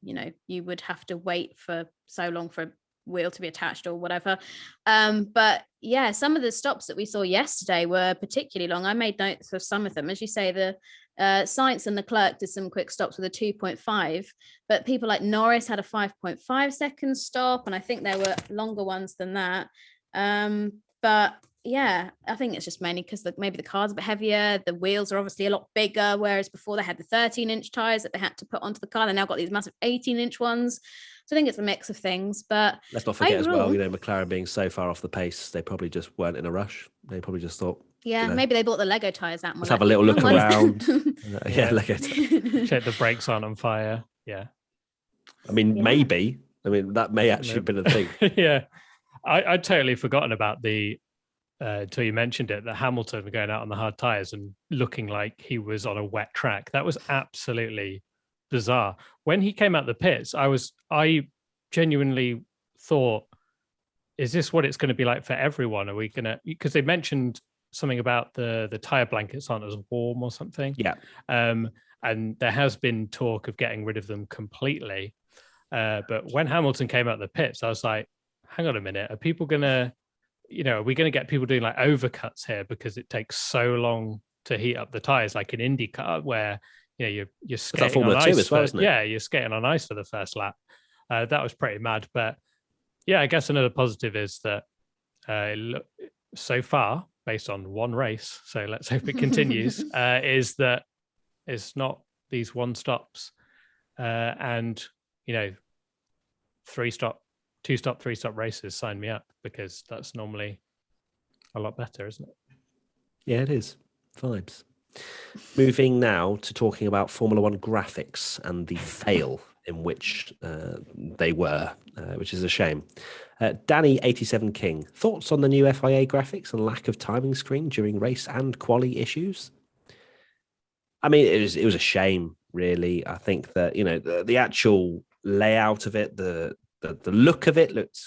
C: you would have to wait for so long for a wheel to be attached or whatever. Some of the stops that we saw yesterday were particularly long. I made notes of some of them. As you say, the Sainz and Leclerc did some quick stops with a 2.5, but people like Norris had a 5.5 second stop, and I think there were longer ones than that. I think it's just mainly because maybe the car's a bit heavier. The wheels are obviously a lot bigger, whereas before they had the 13-inch tyres that they had to put onto the car. They now got these massive 18-inch ones. So I think it's a mix of things. But
A: let's not forget as well, McLaren being so far off the pace, they probably just weren't in a rush. They probably just thought,
C: maybe they bought the Lego tyres out.
A: Let's have a little look around. Lego.
B: Check the brakes aren't on fire. Yeah.
A: Maybe. That may actually have been a thing.
B: Yeah. I'd totally forgotten about until you mentioned it, that Hamilton going out on the hard tyres and looking like he was on a wet track. That was absolutely bizarre. When he came out the pits, I genuinely thought, is this what it's going to be like for everyone? Are we going to, because they mentioned something about the tyre blankets aren't as warm or something.
A: Yeah.
B: And there has been talk of getting rid of them completely. But when Hamilton came out the pits, I was like, hang on a minute, are people going to, are we going to get people doing overcuts here because it takes so long to heat up the tyres, like in IndyCar, where you're skating on ice as well, isn't it? Yeah, you're skating on ice for the first lap. That was pretty mad. But I guess another positive is that so far, based on one race, so let's hope it continues, is that it's not these 1-stops and 3-stop, 2-stop, 3-stop races. Sign me up, because that's normally a lot better, isn't it?
A: Yeah, it is. Vibes. Moving now to talking about Formula One graphics and the fail in which they were, which is a shame. Danny87 King, thoughts on the new FIA graphics and lack of timing screen during race and quali issues? I mean, it was a shame, really. I think that, the actual layout of it, the look of it looked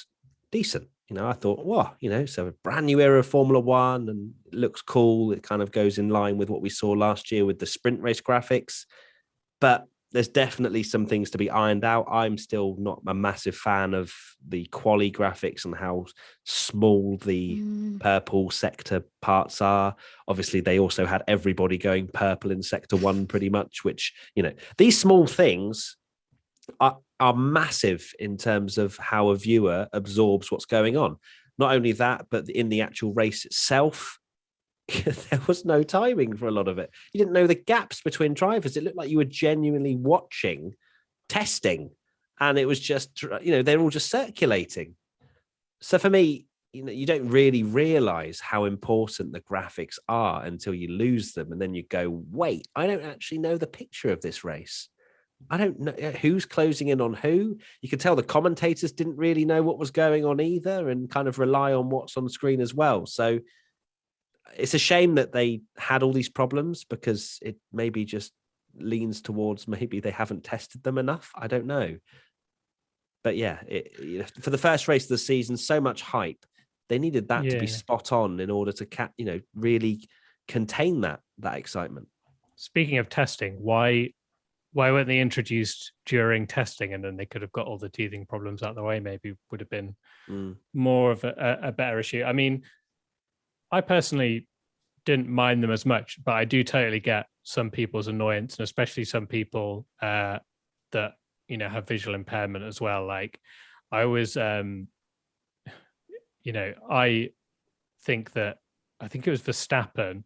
A: decent. I thought, wow, so a brand new era of Formula One, and it looks cool. It kind of goes in line with what we saw last year with the sprint race graphics. But there's definitely some things to be ironed out. I'm still not a massive fan of the quali graphics and how small the purple sector parts are. Obviously, they also had everybody going purple in sector 1 pretty much, which, these small things are massive in terms of how a viewer absorbs what's going on. Not only that, but in the actual race itself, there was no timing for a lot of it. You didn't know the gaps between drivers. It looked like you were genuinely watching testing, and it was just, they're all just circulating. So for me, you don't really realize how important the graphics are until you lose them. And then you go, wait, I don't actually know the picture of this race. I don't know who's closing in on who. You could tell the commentators didn't really know what was going on either, and kind of rely on what's on screen as well. So it's a shame that they had all these problems, because it maybe just leans towards maybe they haven't tested them enough. I don't know. But yeah, for the first race of the season, so much hype. They needed that to be spot on in order to really contain that excitement.
B: Speaking of testing, why weren't they introduced during testing, and then they could have got all the teething problems out of the way? Maybe would have been more of a better issue. I mean, I personally didn't mind them as much, but I do totally get some people's annoyance, and especially some people that have visual impairment as well. Like, I was, I think it was Verstappen,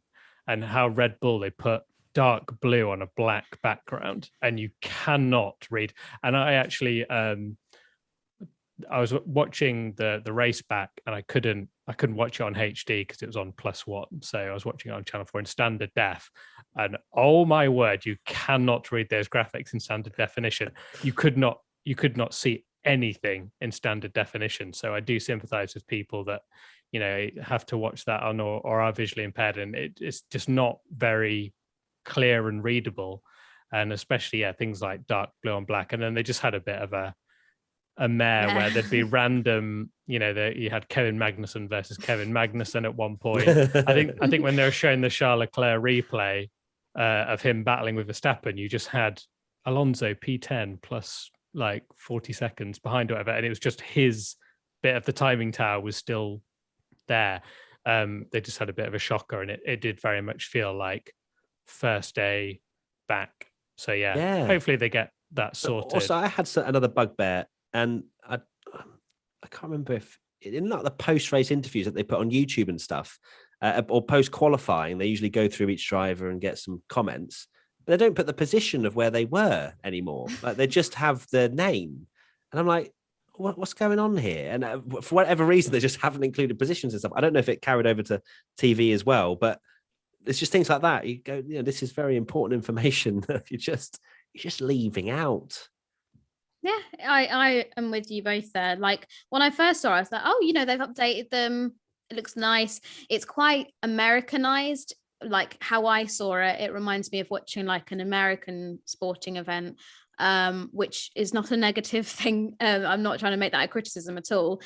B: and how Red Bull, they put dark blue on a black background, and you cannot read. And I actually, I was watching the race back, and I couldn't watch it on HD because it was on +1. So I was watching it on Channel 4 in standard def, and oh my word, you cannot read those graphics in standard definition. You could not see anything in standard definition. So I do sympathize with people that have to watch that on or are visually impaired, and it's just not very clear and readable. And especially things like dark blue on black. And then they just had a bit of a mare where there'd be random, you had Kevin Magnussen versus Kevin Magnussen at one point. I think when they were showing the Charles Leclerc replay of him battling with Verstappen, you just had Alonso P10 plus like 40 seconds behind whatever, and it was just his bit of the timing tower was still there. They just had a bit of a shocker, and it did very much feel like first day back. So hopefully they get that sorted.
A: Also, I had another bugbear, and I can't remember if in like the post-race interviews that they put on YouTube and stuff, or post-qualifying, they usually go through each driver and get some comments, but they don't put the position of where they were anymore. Like, they just have the name, and I'm like, what's going on here? And for whatever reason, they just haven't included positions and stuff. I don't know if it carried over to TV as well, but it's just things like that. You go, this is very important information that you're just leaving out.
C: Yeah, I am with you both there. Like, when I first saw it, I was like, oh, they've updated them. It looks nice. It's quite Americanized. Like, how I saw it, it reminds me of watching like an American sporting event, which is not a negative thing. I'm not trying to make that a criticism at all.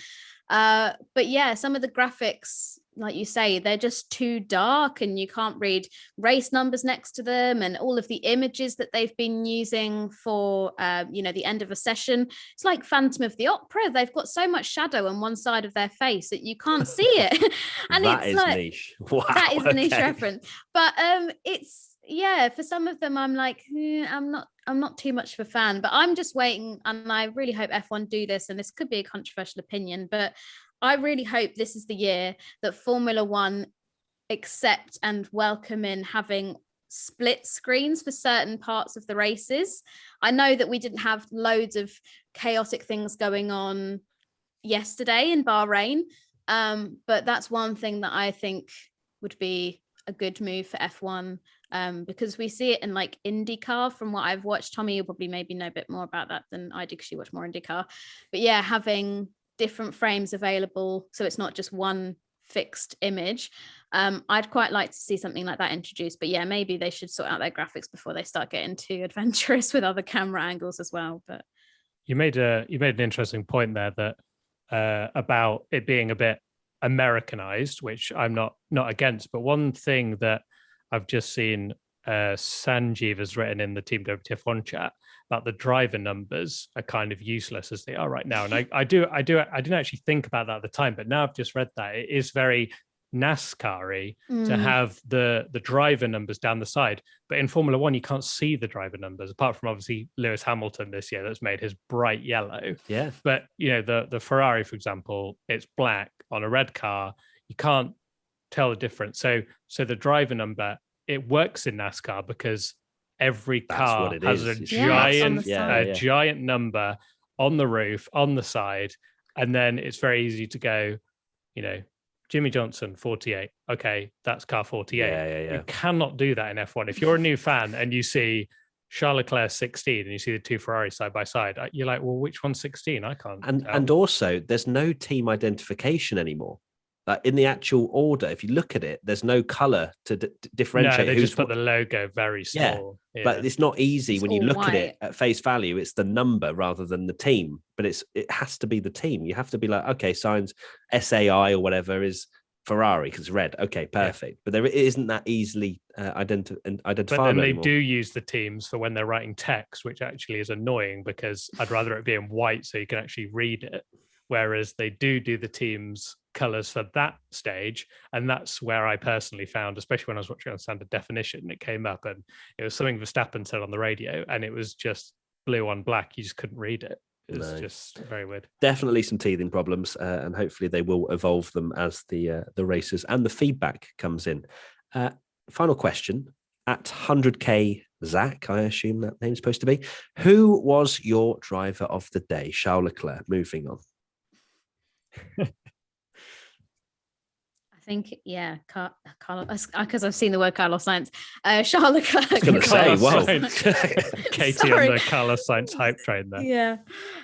C: But yeah, some of the graphics, like you say, they're just too dark, and you can't read race numbers next to them, and all of the images that they've been using for the end of a session. It's like Phantom of the Opera. They've got so much shadow on one side of their face that you can't see it. And
A: that
C: it's
A: is
C: like
A: niche. Wow,
C: that is a niche reference. But it's for some of them I'm like, I'm not too much of a fan, but I'm just waiting, and I really hope F1 do this, and this could be a controversial opinion, but I really hope this is the year that Formula One accept and welcome in having split screens for certain parts of the races. I know that we didn't have loads of chaotic things going on yesterday in Bahrain, but that's one thing that I think would be a good move for F1, because we see it in like IndyCar from what I've watched. Tommy, you'll probably maybe know a bit more about that than I do because you watch more IndyCar. But yeah, having different frames available so it's not just one fixed image. I'd quite like to see something like that introduced, but yeah, maybe they should sort out their graphics before they start getting too adventurous with other camera angles as well. But
B: you made an interesting point there that about it being a bit Americanized, which I'm not against. But one thing that I've just seen Sanjeev has written in the Team WTF1 chat about the driver numbers are kind of useless as they are right now. And I didn't actually think about that at the time, but now I've just read that it is very NASCAR-y to have the driver numbers down the side. But in Formula One, you can't see the driver numbers, apart from obviously Lewis Hamilton this year that's made his bright yellow.
A: Yeah.
B: But the Ferrari, for example, it's black on a red car. You can't tell the difference. So the driver number, it works in NASCAR because every car has a giant number on the roof, on the side, and then it's very easy to go, Jimmy Johnson, 48. Okay, that's car 48.
A: Yeah.
B: You cannot do that in F1. If you're a new fan and you see Charles Leclerc 16 and you see the two Ferraris side by side, you're like, well, which one's 16? I can't.
A: And also, there's no team identification anymore. Like in the actual order, if you look at it, there's no color to differentiate.
B: No, they just put the logo very small.
A: Yeah. But it's not easy
C: It's
A: when you
C: all
A: look
C: white.
A: at it at face value. It's the number rather than the team. But it has to be the team. You have to be like, okay, Sainz SAI or whatever is Ferrari because it's red. Okay, perfect. But it isn't that easily identifiable.
B: But then they
A: anymore.
B: do use the teams for when they're writing text, which actually is annoying because I'd rather it be in white so you can actually read it. Whereas they do the teams colors for that stage. And that's where I personally found, especially when I was watching on standard definition, it came up and it was something Verstappen said on the radio and it was just blue on black. You just couldn't read it. It was just very weird.
A: Definitely some teething problems, and hopefully they will evolve them as the races and the feedback comes in. Final question. At 100K Zach, I assume that name's supposed to be. Who was your driver of the day? Charles Leclerc. Moving on.
C: I think, yeah, Carlos, because I've seen the word Carlos Sainz. Charles Leclerc.
A: I was going to say,
B: Carlos
A: whoa.
B: Katie
C: Sorry.
B: on the Carlos Sainz hype train there.
C: Yeah,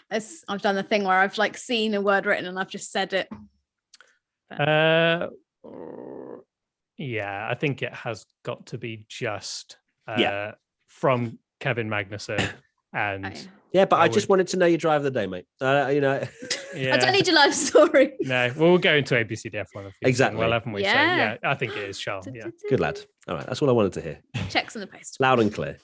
C: I've done the thing where I've like seen a word written and I've just said it.
B: Yeah, I think it has got to be just from Kevin Magnussen and
A: Yeah, but I just wanted to know your driver of the day, mate.
C: I don't need your life story.
B: No, we'll go into ABCDF1.
A: Exactly.
B: Well, haven't we?
C: Yeah.
B: So, yeah, I think it is Charles. Yeah.
A: Good lad. All right, that's all I wanted to hear.
C: Checks in the post.
A: Loud and clear.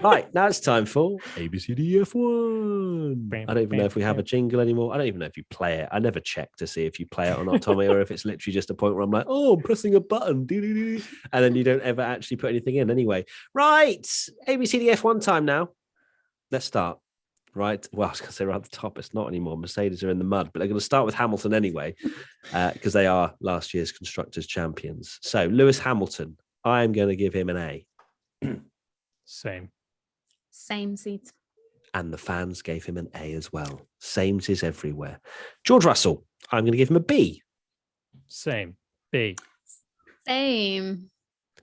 A: Right, now it's time for ABCDF1. I don't even know if we have a jingle anymore. I don't even know if you play it. I never check to see if you play it or not, Tommy, or if it's literally just a point where I'm like, oh, I'm pressing a button. And then you don't ever actually put anything in anyway. Right, ABCDF1 time now. Let's start. Right. Well, I was going to say right at the top. It's not anymore. Mercedes are in the mud, but they're going to start with Hamilton anyway, because they are last year's Constructors' champions. So Lewis Hamilton, I'm going to give him an A.
B: Same
C: seat.
A: And the fans gave him an A as well. Sames is everywhere. George Russell, I'm going to give him a B.
B: Same. B.
C: Same.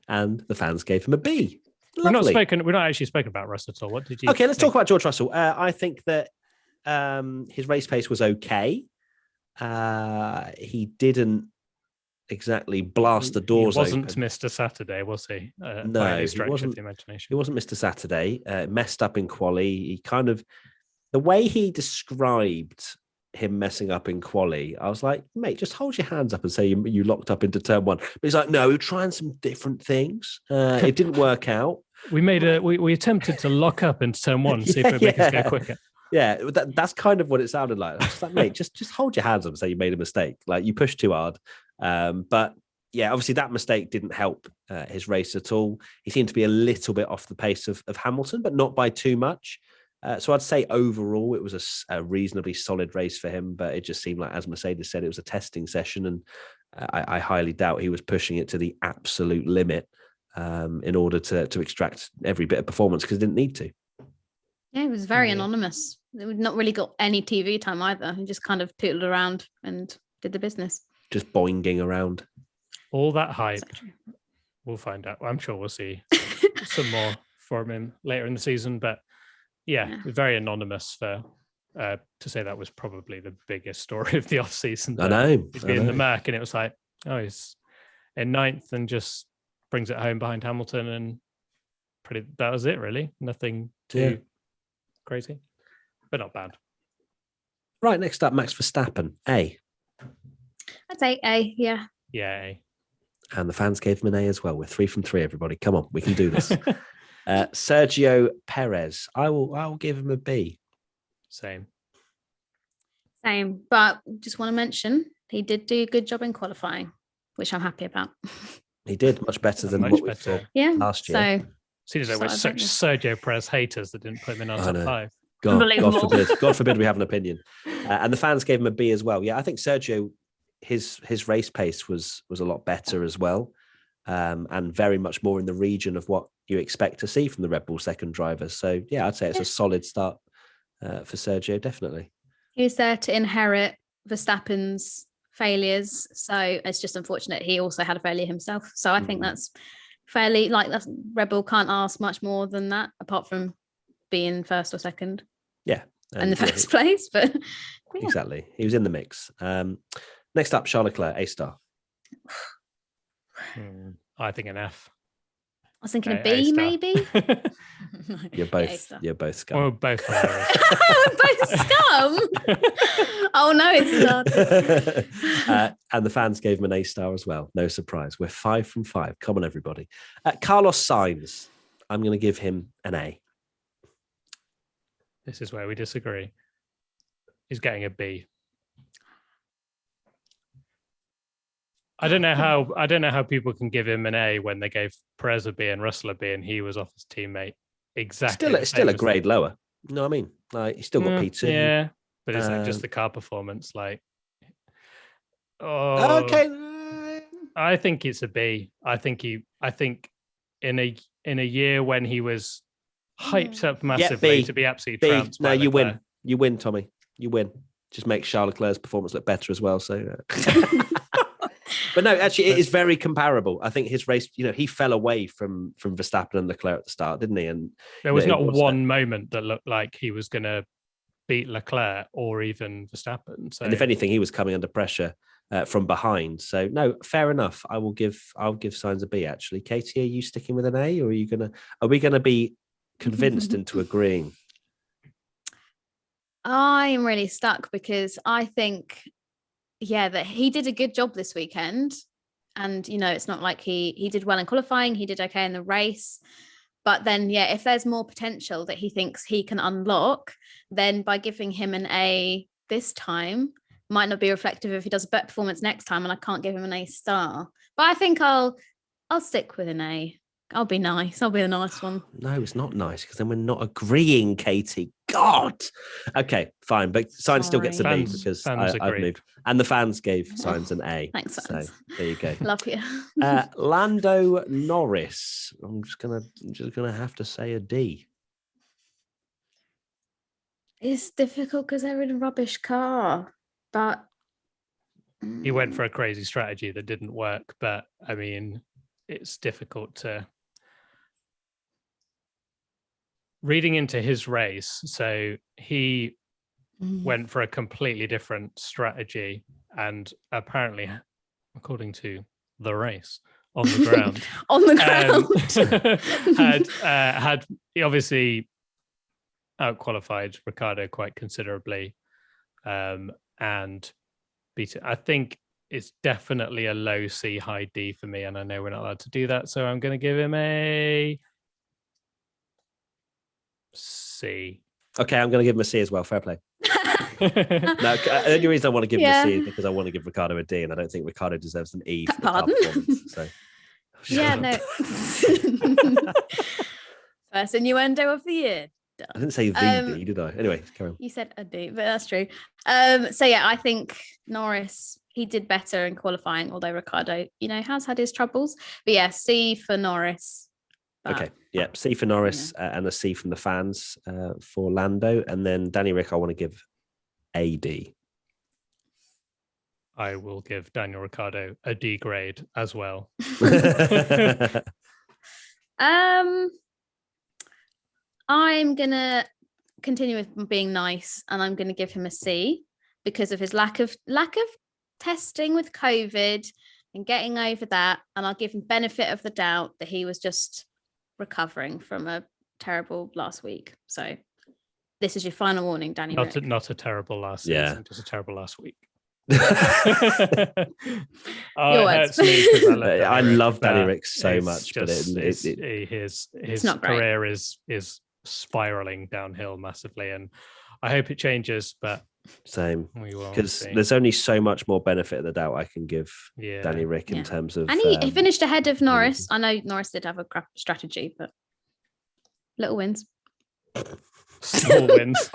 A: And the fans gave him a B.
B: We're not
A: Lovely.
B: actually spoken about Russell at all. What did you
A: Okay, let's talk about George Russell. I think that his race pace was okay. He didn't exactly blast the doors
B: He wasn't
A: open.
B: Mr. Saturday, was he?
A: No,
B: by any
A: he
B: stretch
A: wasn't.
B: of the imagination.
A: He wasn't Mr. Saturday. Messed up in quali. He kind of, the way he described him messing up in quali, I was like, mate, just hold your hands up and say you locked up into turn one. But he's like, no, we're trying some different things. It didn't work out.
B: We attempted to lock up into turn one, see if it would make us go quicker.
A: Yeah, that's kind of what it sounded like. I was just like, mate, just hold your hands up and say you made a mistake. Like you pushed too hard. But yeah, obviously that mistake didn't help his race at all. He seemed to be a little bit off the pace of Hamilton, but not by too much. So I'd say overall it was a reasonably solid race for him, but it just seemed like, as Mercedes said, it was a testing session, and I highly doubt he was pushing it to the absolute limit in order to extract every bit of performance because he didn't need to.
C: Yeah, it was very anonymous. It not really got any TV time either. He just kind of tootled around and did the business.
A: Just boinging around.
B: All that hype. We'll find out. I'm sure we'll see some more from him later in the season, but yeah. Very anonymous for to say that was probably the biggest story of the off season.
A: I know.
B: He'd be in the Merc, and it was like, oh, he's in ninth and just brings it home behind Hamilton, and that was it really. Nothing too crazy, but not bad.
A: Right, next up, Max Verstappen, A.
C: I'd say A, yeah.
B: Yeah, A.
A: And the fans gave him an A as well. We're 3 from 3, everybody. Come on, we can do this. Sergio Perez, I will give him a B.
B: Same,
C: but just want to mention he did do a good job in qualifying, which I'm happy about.
A: He did much better than
B: Much
A: what we
B: better.
A: saw last year.
C: So
B: seems like we're such Sergio Perez haters that didn't put him in our top 5.
A: God forbid we have an opinion. And the fans gave him a B as well. Yeah, I think Sergio, his race pace was a lot better as well, and very much more in the region of what you expect to see from the Red Bull second drivers. So yeah, I'd say it's a solid start for Sergio, definitely.
C: He was there to inherit Verstappen's failures, so it's just unfortunate he also had a failure himself. So I think that's fairly, that's Red Bull can't ask much more than that, apart from being first or second.
A: Yeah.
C: In the first place, but yeah.
A: Exactly. He was in the mix. Next up, Charles Leclerc, A star.
B: I think an F.
C: I was thinking a B, maybe.
A: You're both scum.
B: We're both hilarious.
C: We're both scum. Oh no, it's not.
A: And the fans gave him an A star as well. No surprise. We're 5 from 5. Come on, everybody. Carlos Sainz, I'm going to give him an A.
B: This is where we disagree. He's getting a B. I don't know how people can give him an A when they gave Perez a B and Russell a B, and he was off his teammate. Exactly.
A: Still a grade lower. You know what I mean? Like, he's still got P2.
B: Yeah, but is that just the car performance? Like,
A: okay.
B: I think it's a B. I think in a year when he was hyped up massively to be absolutely trounced.
A: No, you win. You win, Tommy. You win. Just make Charles Leclerc's performance look better as well. So, but no, actually, it is very comparable. I think his race, he fell away from Verstappen and Leclerc at the start, didn't he? And
B: there was not one moment that looked like he was going to beat Leclerc or even Verstappen. So,
A: and if anything, he was coming under pressure from behind. So, no, fair enough. I'll give Sainz a B. Actually, Katie, are you sticking with an A, or are we gonna be convinced into agreeing?
C: I am really stuck because I think, that he did a good job this weekend. And, it's not like he did well in qualifying. He did okay in the race. But then, if there's more potential that he thinks he can unlock, then by giving him an A this time might not be reflective if he does a better performance next time, and I can't give him an A star. But I think I'll stick with an A. I'll be nice. I'll be the nice one.
A: No, it's not nice because then we're not agreeing, Katie. God. Okay, fine. But Sainz still gets a B because I've moved. And the fans gave Sainz an A.
C: Thanks, fans.
A: So there you go.
C: Love you.
A: Lando Norris. I'm just gonna have to say a D.
C: It's difficult because they're in a rubbish car, but
B: he went for a crazy strategy that didn't work. But I mean, it's difficult to reading into his race. So he went for a completely different strategy, and apparently, according to the race on the ground, had he obviously outqualified Ricciardo quite considerably, and beat it. I think it's definitely a low C, high D for me, and I know we're not allowed to do that, so I'm going to give him a C.
A: Okay, I'm going to give him a C as well. Fair play. No, the only reason I want to give him a C is because I want to give Ricciardo a D, and I don't think Ricciardo deserves an E for the car performance. So,
C: no. First innuendo of the year.
A: I didn't say the D, did I? Anyway, carry on.
C: You said a D, but that's true. I think Norris, he did better in qualifying, although Ricciardo, has had his troubles. But C for Norris.
A: Okay, C for Norris and a C from the fans for Lando. And then Danny Rick, I want to give a D.
B: I will give Daniel Ricciardo a D grade as well.
C: I'm going to continue with being nice, and I'm going to give him a C because of his lack of testing with COVID in getting over that, and I'll give him benefit of the doubt that he was just recovering from a terrible last week. So this is your final warning, Danny Rick.
B: Not a terrible last
A: Yeah.
B: season, just a terrible last week.
C: Your words.
A: I love Danny Rick so much, but
B: his
C: not great.
B: career is spiraling downhill massively, and I hope it changes. But
A: same,
B: we will,
A: because there's only so much more benefit of the doubt I can give Danny Rick in
C: Yeah.
A: terms of.
C: And he finished ahead of Norris. I know Norris did have a crap strategy, but little wins.
B: small wins.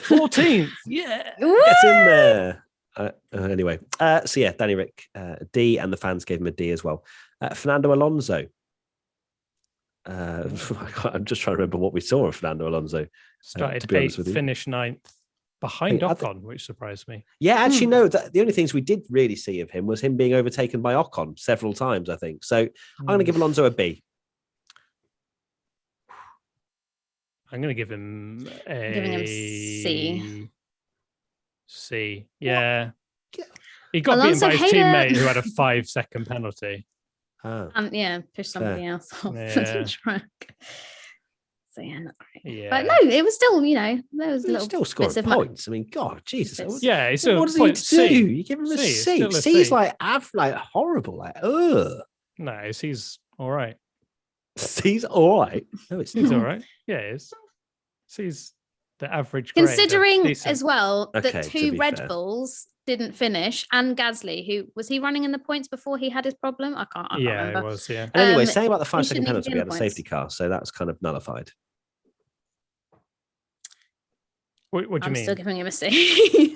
B: 14th, yeah,
A: Get in there. Anyway, so yeah, Danny Rick, D, and the fans gave him a D as well. Fernando Alonso. I'm just trying to remember what we saw of Fernando Alonso.
B: Started
A: to be honest
B: 8th,
A: with you.
B: finished 9th, behind Ocon, which surprised me.
A: Yeah, actually, no. The only things we did really see of him was him being overtaken by Ocon several times, I think. So I'm going to give Alonso a B.
B: I'm going to give him a
C: Giving him C.
B: C. Yeah.
A: What?
B: He got
C: Alonso
B: beaten by his
C: hater.
B: teammate who had a 5-second penalty.
A: Ah.
C: Push somebody else off
B: Yeah.
C: the track. So yeah, not great.
B: Yeah.
C: But no, it was still, there was a
A: He
C: little
A: still scored
C: bits of
A: points. I mean, God, Jesus.
C: Bits.
B: Yeah, it's a
A: What does he need to
B: C.
A: do? You give him a
B: C,
A: C.
B: it's still a
A: C is
B: C.
A: like horrible. Like, ugh.
B: No, he's all right.
A: C's all right. No, it's
B: He's
A: not.
B: all right. Yeah, he is. C's the average grade.
C: Considering
B: Decent.
C: as well
A: Okay,
C: that
A: to
C: 2
A: be
C: Red
A: fair.
C: Bulls didn't finish, and Gasly, who was he running in the points before he had his problem? I can't
B: Yeah,
C: remember.
B: it was. Yeah.
A: And anyway,
C: Um,
A: saying about the
C: he
A: 5-second
C: shouldn't even
A: penalty,
C: be
A: we
C: in
A: had a
C: the
A: safety
C: points.
A: car, so that's kind of nullified.
B: What do you
C: I'm
B: mean?
C: still giving him a C.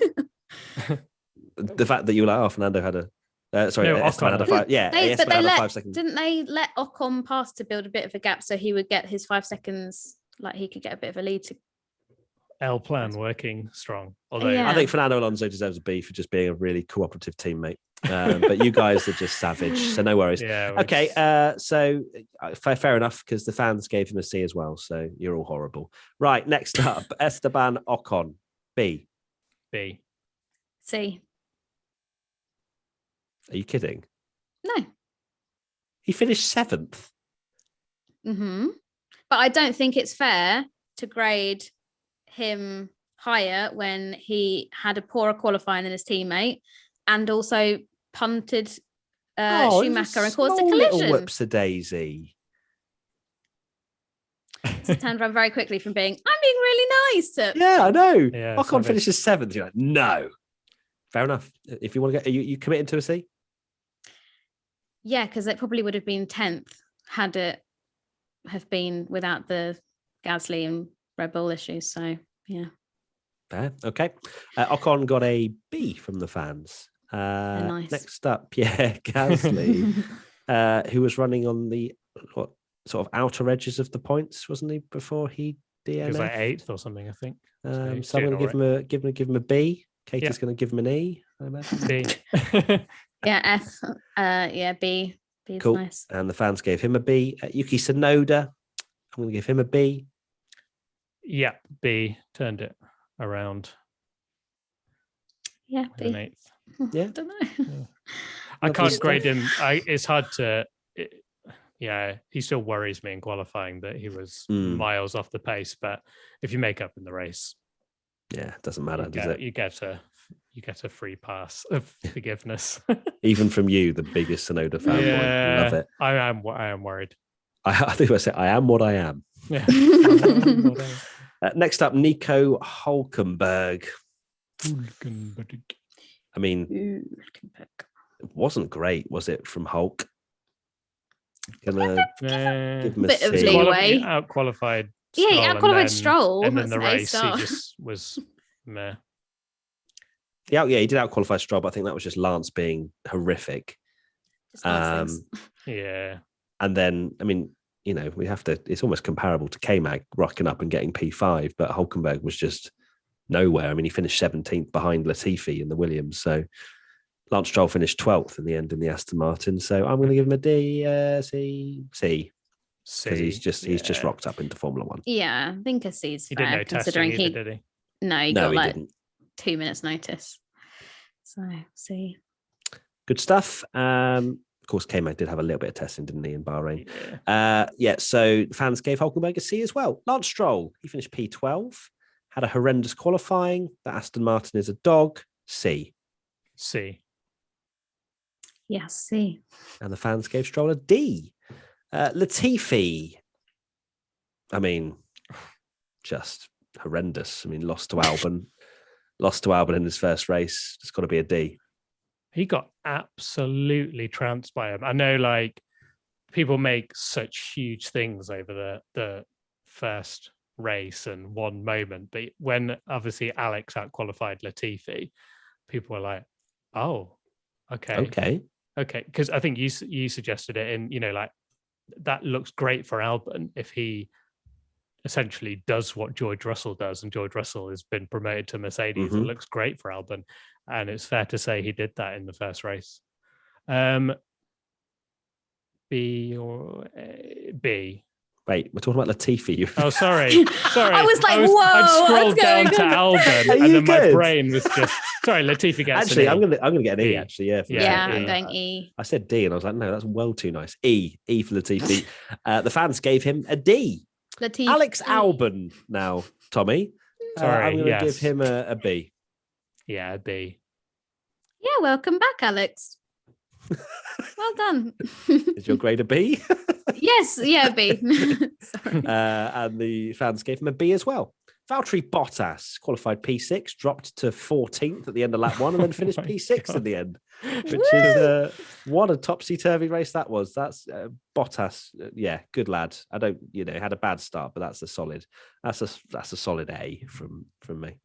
A: The fact that you were like, oh, Fernando had a. Sorry,
B: No,
A: Esteban
B: Ocon
A: had a
B: had-
A: 5. Yeah,
C: But
A: Esteban
C: they
A: had a
C: let
A: 5-second.
C: didn't they let Ocon pass to build a bit of a gap so he would get his 5 seconds, like he could get a bit of a lead to.
B: L plan working strong. Although
C: Yeah.
A: I think Fernando Alonso deserves a B for just being a really cooperative teammate. But you guys are just savage, so no worries.
B: yeah.
A: Okay, so fair enough, because the fans gave him a C as well, so you're all horrible. Right, next up, Esteban Ocon, B.
B: B.
C: C.
A: Are you kidding?
C: No.
A: He finished 7th.
C: Mm-hmm. But I don't think it's fair to grade him higher when he had a poorer qualifying than his teammate and also punted Schumacher and caused a collision.
A: Whoops-a-daisy.
C: So it turned around very quickly from being, I'm being really nice to
A: Yeah, I know.
B: Yeah,
A: Ocon
B: savage.
A: finishes 7th. You're like, no. Fair enough. If you want to get, you committing to a C?
C: Yeah, because it probably would have been 10th had it have been without the Gasly and Red Bull issues. So yeah.
A: Fair. Okay. Ocon got a B from the fans.
C: Nice.
A: Next up, Gasly, who was running on the sort of outer edges of the points, wasn't he? Before he
B: He was like
A: DNF.
B: 8th or something, I think.
A: So
B: he's
A: I'm going to
B: doing
A: give him a B. Katie's
B: Yeah.
A: going to give him an E. I imagine.
B: B.
C: Yeah, F. Yeah, B. B is
A: Cool.
C: nice.
A: And the fans gave him a B. Yuki Tsunoda, I'm going to give him a B.
B: Yeah, B. Turned it around.
C: Yeah,
B: With an
C: B.
B: 8th.
A: Yeah.
C: I don't know.
B: I
A: Lovely
B: can't
A: stuff.
B: grade him. It's hard to. He still worries me in qualifying that he was miles off the pace. But if you make up in the race,
A: Yeah, it doesn't matter, does it?
B: you get a free pass of forgiveness.
A: Even from you, the biggest Tsunoda fan.
B: Yeah.
A: Love it.
B: I am worried.
A: I think I said, I am what I am.
B: Yeah.
A: Next up, Nico Hulkenberg. I mean, it wasn't great, was it, from Hulk? Gonna give him a
C: Bit of
A: C.
C: leeway.
B: Out qualified.
C: Yeah, he out-qualified Stroll.
B: And then
C: That's
B: the
C: an A
B: race,
C: star.
B: he just was meh.
A: Yeah, he did out qualify Stroll, but I think that was just Lance being horrific.
C: Just nice things.
B: Yeah.
A: And then, I mean, we have to, it's almost comparable to K-Mag rocking up and getting P5, but Hulkenberg was just nowhere. I mean, he finished 17th behind Latifi in the Williams. So Lance Stroll finished 12th in the end in the Aston Martin. So I'm going to give him a D, C. Because he's just rocked up into Formula One.
C: Yeah, I think a C is
B: He didn't
C: fair
B: know
C: considering
B: testing either, did he?
C: he
A: No,
C: got
A: he
C: like
A: didn't.
C: 2 minutes notice. So C.
A: Good stuff. Of course, K-Mag did have a little bit of testing, didn't he, in Bahrain? So fans gave Hulkenberg a C as well. Lance Stroll, he finished P12, had a horrendous qualifying. That Aston Martin is a dog. C.
C: Yeah, C.
A: And the fans gave Stroll a D. Latifi, I mean, just horrendous. I mean, lost to Albon in his first race. It's got to be a D.
B: He got absolutely trounced by him. I know, like, people make such huge things over the first race and one moment, but when obviously Alex outqualified Latifi, people were like, "Oh, okay," because I think you suggested it in, like, that looks great for Albon if he essentially does what George Russell does, and George Russell has been promoted to Mercedes.
A: Mm-hmm.
B: It looks great for Albon, and it's fair to say he did that in the first race. B or A? B.
A: Wait, we're talking about Latifi.
B: Oh, sorry.
C: I was like, whoa!
B: I'd scrolled down to Albon, and then my
A: good?
B: brain was just sorry. Latifi gets
A: Actually,
B: an E.
A: I'm gonna get an E.
B: E.
A: Actually, yeah.
C: I'm going E.
A: I said D, and I was like, no, that's well too nice. E for Latifi. The fans gave him a D.
C: Latifi.
A: Alex Albon now, Tommy.
B: Sorry,
A: I'm going to give him a B.
B: Yeah, a B.
C: Yeah, welcome back, Alex. Well done.
A: Is your grade a B?
C: Yes, yeah, B. Sorry.
A: And the fans gave him a B as well. Valtteri Bottas qualified P6, dropped to 14th at the end of lap 1, and then finished P6 at the end, which is what a topsy-turvy race that was. That's Bottas. Good lad. I don't, had a bad start, but that's a solid A from me.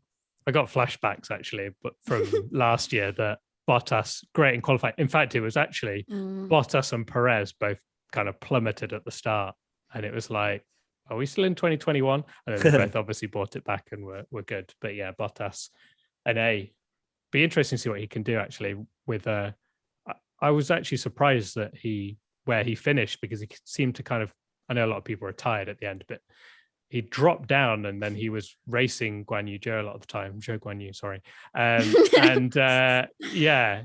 B: I got flashbacks actually, but from last year that Bottas great in qualifying. In fact, it was actually Bottas and Perez both kind of plummeted at the start, and it was like, are we still in 2021? And then they both obviously brought it back and were good. But yeah, Bottas, an A. Be interesting to see what he can do actually with I was actually surprised that where he finished, because he seemed to kind of, I know a lot of people were tired at the end, but he dropped down and then he was racing Guan Yu Zhou a lot of the time. Zhou Guan Yu, sorry.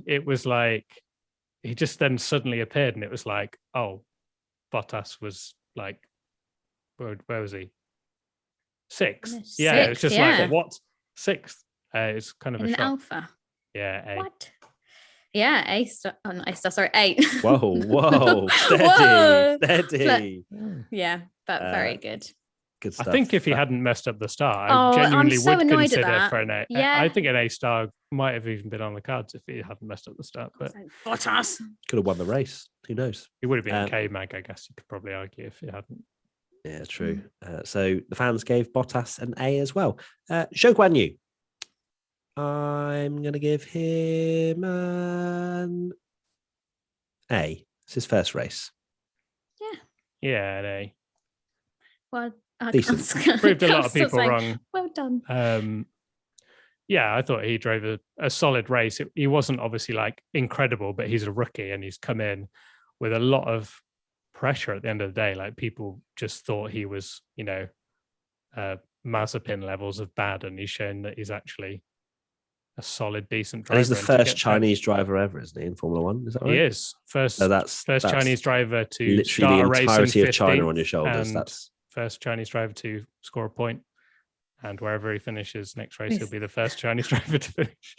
B: It was like, he just then suddenly appeared and it was like, oh, Bottas was like, where was he? Sixth. Yeah, it was just like, what? Sixth. It's kind of
C: in
B: a shock.
C: Alpha.
B: Yeah, A.
C: What? Yeah, A star. Oh, not A star. Sorry, A.
A: Whoa, steady.
C: Yeah, but very good.
A: Good stuff.
B: I think if he hadn't messed up the start, I genuinely
C: I'm so
B: would
C: annoyed
B: consider
C: at that.
B: for an A.
C: Yeah.
B: I think an A star might have even been on the cards if he hadn't messed up the start. But
C: Bottas
A: could have won the race. Who knows?
B: he would have been K-Mag, I guess you could probably argue, if he hadn't.
A: Yeah, true. So the fans gave Bottas an A as well. Zhou Guan Yu. I'm going to give him an A. It's his first race.
B: Yeah, an A.
C: Well, I
A: Decent.
B: Proved a lot of people wrong.
C: Well done.
B: I thought he drove a solid race. He wasn't obviously like incredible, but he's a rookie and he's come in with a lot of pressure at the end of the day. Like, people just thought he was, Mazepin levels of bad, and he's shown that he's actually a solid, decent driver.
A: And he's the first Chinese driver ever, isn't he, in Formula One? Is that right?
B: He is. First Chinese driver to
A: literally
B: start a race
A: the entirety
B: in
A: of China
B: 15th,
A: on your shoulders.
B: and
A: That's
B: first Chinese driver to score a point. And wherever he finishes next race, he'll be the first Chinese driver to finish.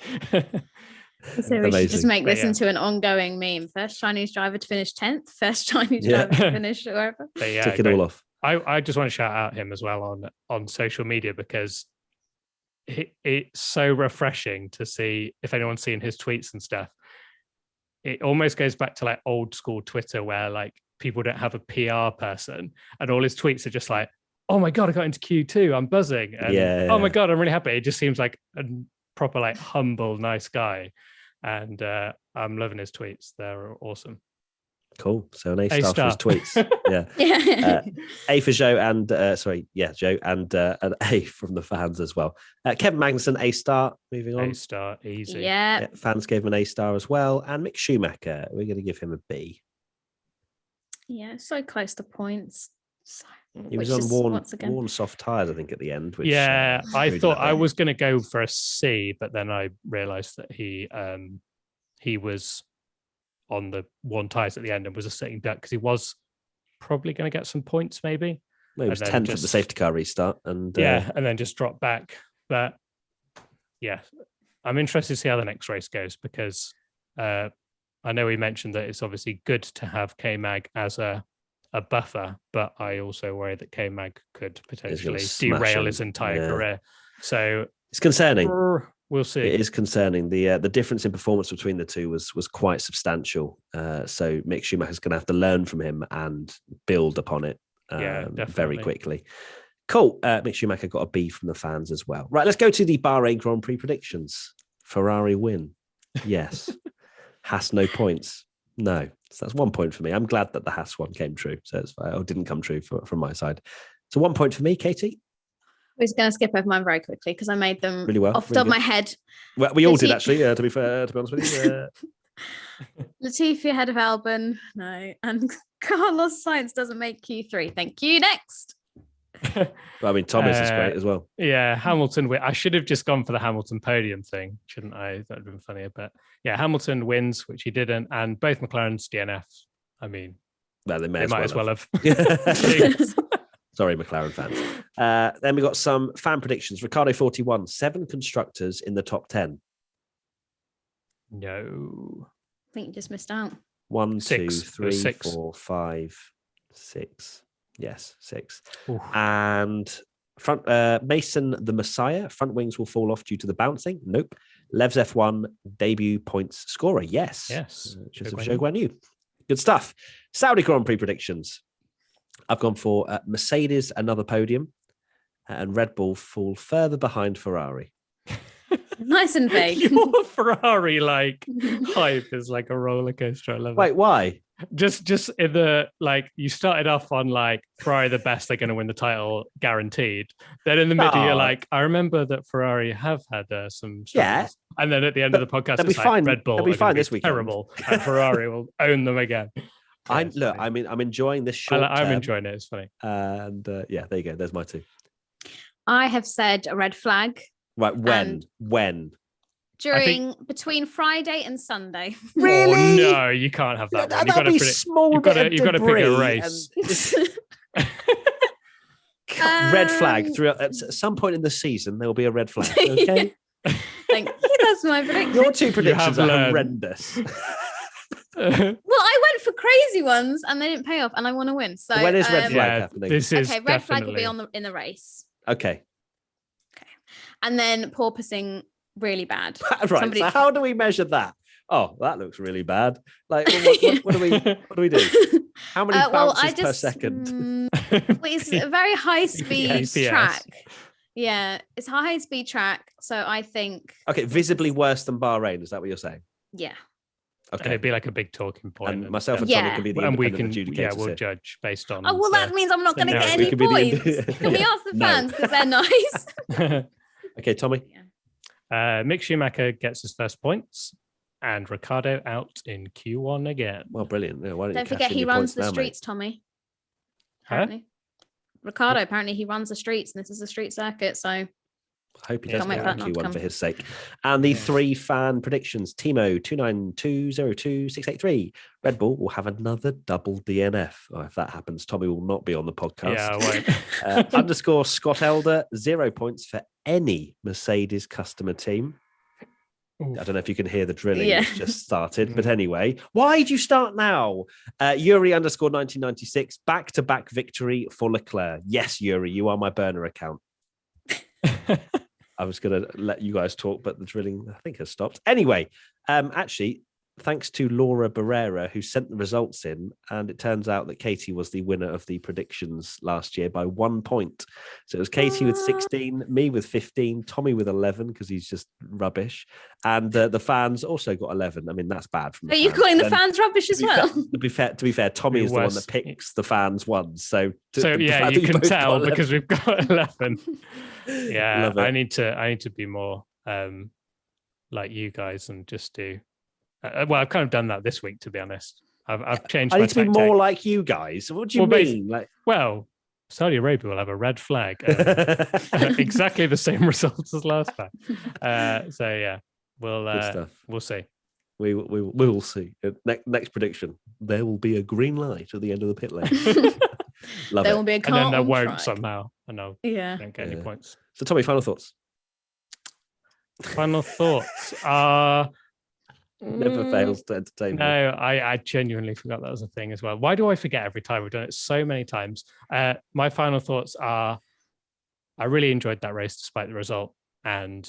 C: So we should just make this into an ongoing meme. First Chinese driver to finish 10th, first Chinese driver to finish wherever.
A: tick it all off.
B: I just want to shout out him as well on social media, because it's so refreshing to see, if anyone's seen his tweets and stuff. It almost goes back to like old school Twitter, where like people don't have a PR person, and all his tweets are just like, oh my God, I got into Q2, I'm buzzing. And oh my God, I'm really happy. It just seems like a proper, like, humble, nice guy. And I'm loving his tweets. They're awesome.
A: Cool. So an A star for his tweets. Yeah. A for Zhou and Zhou and an A from the fans as well. Kevin Magnussen, A star. Moving on.
B: A star, easy.
C: Yeah.
A: Fans gave him an A star as well. And Mick Schumacher, we're going to give him a B.
C: Yeah, so close to points.
A: He was on worn soft tyres, I think, at the end. Which,
B: I thought I was going to go for a C, but then I realised that he was on the one tyres at the end and was a sitting duck because he was probably going to get some points maybe.
A: Well, he was 10th at the safety car restart. And
B: and then just dropped back. But yeah, I'm interested to see how the next race goes because I know we mentioned that it's obviously good to have K-Mag as a buffer, but I also worry that K-Mag could potentially derail his entire career. So
A: it's concerning.
B: We'll see.
A: It is concerning. The difference in performance between the two was quite substantial. So Mick Schumacher's going to have to learn from him and build upon it very quickly. Cool. Mick Schumacher got a B from the fans as well. Right, let's go to the Bahrain Grand Prix predictions. Ferrari win. Yes. Haas no points. No. So that's 1 point for me. I'm glad that the Haas one came true. So it didn't come true from my side. So 1 point for me, Katie.
C: I was going to skip over mine very quickly because I made them
A: really well,
C: off the top of my head.
A: Well, we all did actually. To be honest with you.
C: Latifi ahead of Albon, no, and Carlos Sainz doesn't make Q3. Thank you. Next.
A: Well, I mean, Thomas is great as well.
B: Yeah, Hamilton. I should have just gone for the Hamilton podium thing, shouldn't I? That would have been funnier. But yeah, Hamilton wins, which he didn't, and both McLaren's DNF. I mean,
A: well, they might as well have. Sorry, McLaren fans. Then we got some fan predictions. Ricardo 41, 7 constructors in the top 10.
B: No.
C: I think you just missed out.
A: 1, 2,
B: Six.
A: 3,
B: Six.
A: 4, 5, 6. Yes, 6.
B: Oof.
A: And front Mason the Messiah, front wings will fall off due to the bouncing. Nope. Lev's F1 debut points scorer. Yes. Joseph Guan. Good stuff. Saudi Grand Prix predictions. I've gone for Mercedes, another podium, and Red Bull fall further behind Ferrari.
C: Nice and vague.
B: Your Ferrari hype is like a roller coaster. I love it.
A: Wait, why?
B: Just in the you started off on Ferrari the best, they're going to win the title guaranteed. Then in the middle you're like, I remember that Ferrari have had some struggles.
A: Yeah.
B: And then at the end of the podcast
A: they'll
B: it's
A: be fine.
B: Red Bull
A: they'll be fine this weekend.
B: Terrible, and Ferrari will own them again.
A: I'm enjoying this short term.
B: I'm enjoying it. It's funny.
A: And there you go. There's my 2.
C: I have said a red flag.
A: Right, when?
C: Between Friday and Sunday.
A: Really?
B: Oh, no, you can't have that one.
A: That'll be small. You've got to pick
B: a race.
A: Red flag throughout. At some point in the season, there will be a red flag. Okay.
C: Thank you. That's my prediction.
A: Your 2 predictions are horrendous.
C: Well, I went for crazy ones and they didn't pay off, and I want to win. So
A: when is red flag happening?
B: This is
C: red flag will be in the race.
A: Okay.
C: And then porpoising really bad.
A: Right. So how do we measure that? Oh, that looks really bad. What do we do? How many bounces per second?
C: It's a very high speed track. Yeah, it's a high speed track. So I think.
A: Okay, visibly worse than Bahrain. Is that what you're saying?
C: Yeah.
A: Okay.
B: And it'd be like a big talking point.
A: And myself and Tommy can be the independent adjudicators.
B: Yeah, we'll judge based on.
C: Oh, well, that means I'm not going to get any points. Can we ask the fans because they're nice?
A: Okay, Tommy.
B: Mick Schumacher gets his first points, and Ricardo out in Q1 again.
A: Well, brilliant. Yeah,
C: don't forget he runs the streets, Tommy. Apparently. Ricardo, apparently he runs the streets, and this is a street circuit, so
A: I hope he does get Q1 for his sake.
C: And
A: the 3 fan predictions. Timo 292020683. Red Bull will have another double DNF. Oh, if that happens, Tommy will not be on the podcast.
B: Yeah, I won't.
A: Underscore Scott Elder, 0 points for any Mercedes customer team. Oof. I don't know if you can hear the drilling that's just started, but anyway, why'd you start now? Yuri underscore 1996, back-to-back victory for Leclerc. Yes, Yuri, you are my burner account. I was going to let you guys talk, but the drilling, I think, has stopped. Anyway, actually, thanks to Laura Barrera, who sent the results in, and it turns out that Katie was the winner of the predictions last year by 1 point. So it was Katie with 16, me with 15, Tommy with 11, because he's just rubbish, and the fans also got 11. I mean, that's bad. From
C: Are you calling the fans rubbish as well?
A: To be fair, Tommy is the one that picks the fans ones. So
B: yeah, you can tell because we've got 11. Yeah, I need to be more like you guys and just do. Well, I've kind of done that this week, to be honest. I've changed.
A: I need to be more like you guys. What do you mean?
B: Saudi Arabia will have a red flag. Exactly the same results as last time. So yeah, we'll see.
A: We will see. Next prediction: there will be a green light at the end of the pit lane. Love
C: there
A: it.
C: will be a
B: And
C: car
B: then there
C: on
B: won't
C: track.
B: somehow. And I
C: Yeah.
B: don't get any points.
A: So, Tommy, final thoughts.
B: Final thoughts are...
A: Never fails to entertain me.
B: No, I genuinely forgot that was a thing as well. Why do I forget every time? We've done it so many times. My final thoughts are, I really enjoyed that race despite the result. And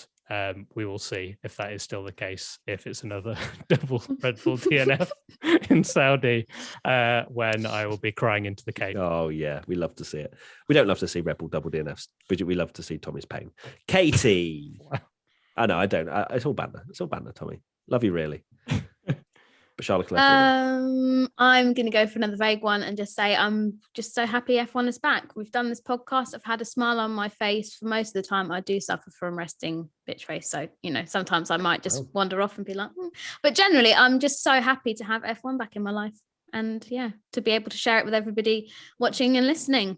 B: we will see if that is still the case, if it's another double Red Bull DNF in Saudi, when I will be crying into the cake.
A: Oh, yeah, we love to see it. We don't love to see Red Bull double DNFs, Bridget. We love to see Tommy's pain. Katie. I know, I don't. It's all banter. It's all banter, Tommy. Love you, really. But Charlotte Leclerc.
C: I'm going to go for another vague one and just say I'm just so happy F1 is back. We've done this podcast. I've had a smile on my face for most of the time. I do suffer from resting bitch face. So, sometimes I might just wander off and be like, But generally, I'm just so happy to have F1 back in my life. And yeah, to be able to share it with everybody watching and listening.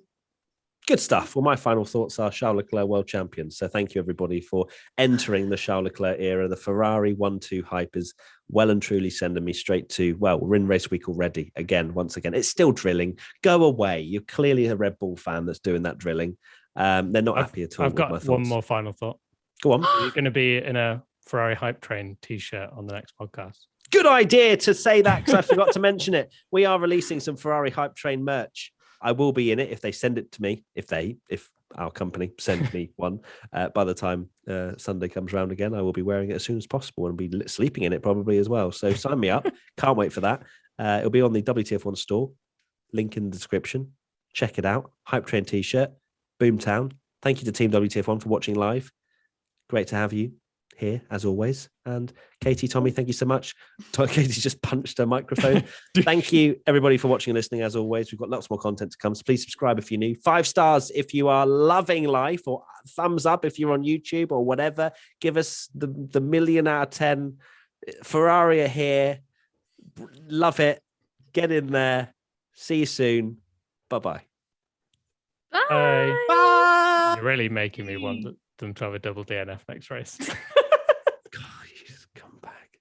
A: Good stuff. Well, my final thoughts are Charles Leclerc world champion. So thank you, everybody, for entering the Charles Leclerc era. The Ferrari 1-2 hype is well and truly sending me straight to, we're in race week already. Once again, it's still drilling. Go away. You're clearly a Red Bull fan that's doing that drilling. They're not happy at all.
B: I've got one more final thought.
A: Go on.
B: You're going to be in a Ferrari hype train t-shirt on the next podcast.
A: Good idea to say that because I forgot to mention it. We are releasing some Ferrari hype train merch. I will be in it if they send it to me, if our company send me one. By the time Sunday comes around again, I will be wearing it as soon as possible and be sleeping in it probably as well. So sign me up. Can't wait for that. It'll be on the WTF1 store. Link in the description. Check it out. Hype Train t-shirt. Boomtown. Thank you to Team WTF1 for watching live. Great to have you here as always. And Katie, Tommy, thank you so much. Katie's just punched her microphone. Thank you everybody for watching and listening as always. We've got lots more content to come, so please subscribe if you're new. 5 stars if you are loving life, or thumbs up if you're on YouTube or whatever. Give us the million out of 10. Ferrari are here. Love it. Get in there. See you soon. Bye-bye.
C: Bye.
A: Bye.
B: You're really making me want them to have a double DNF next race.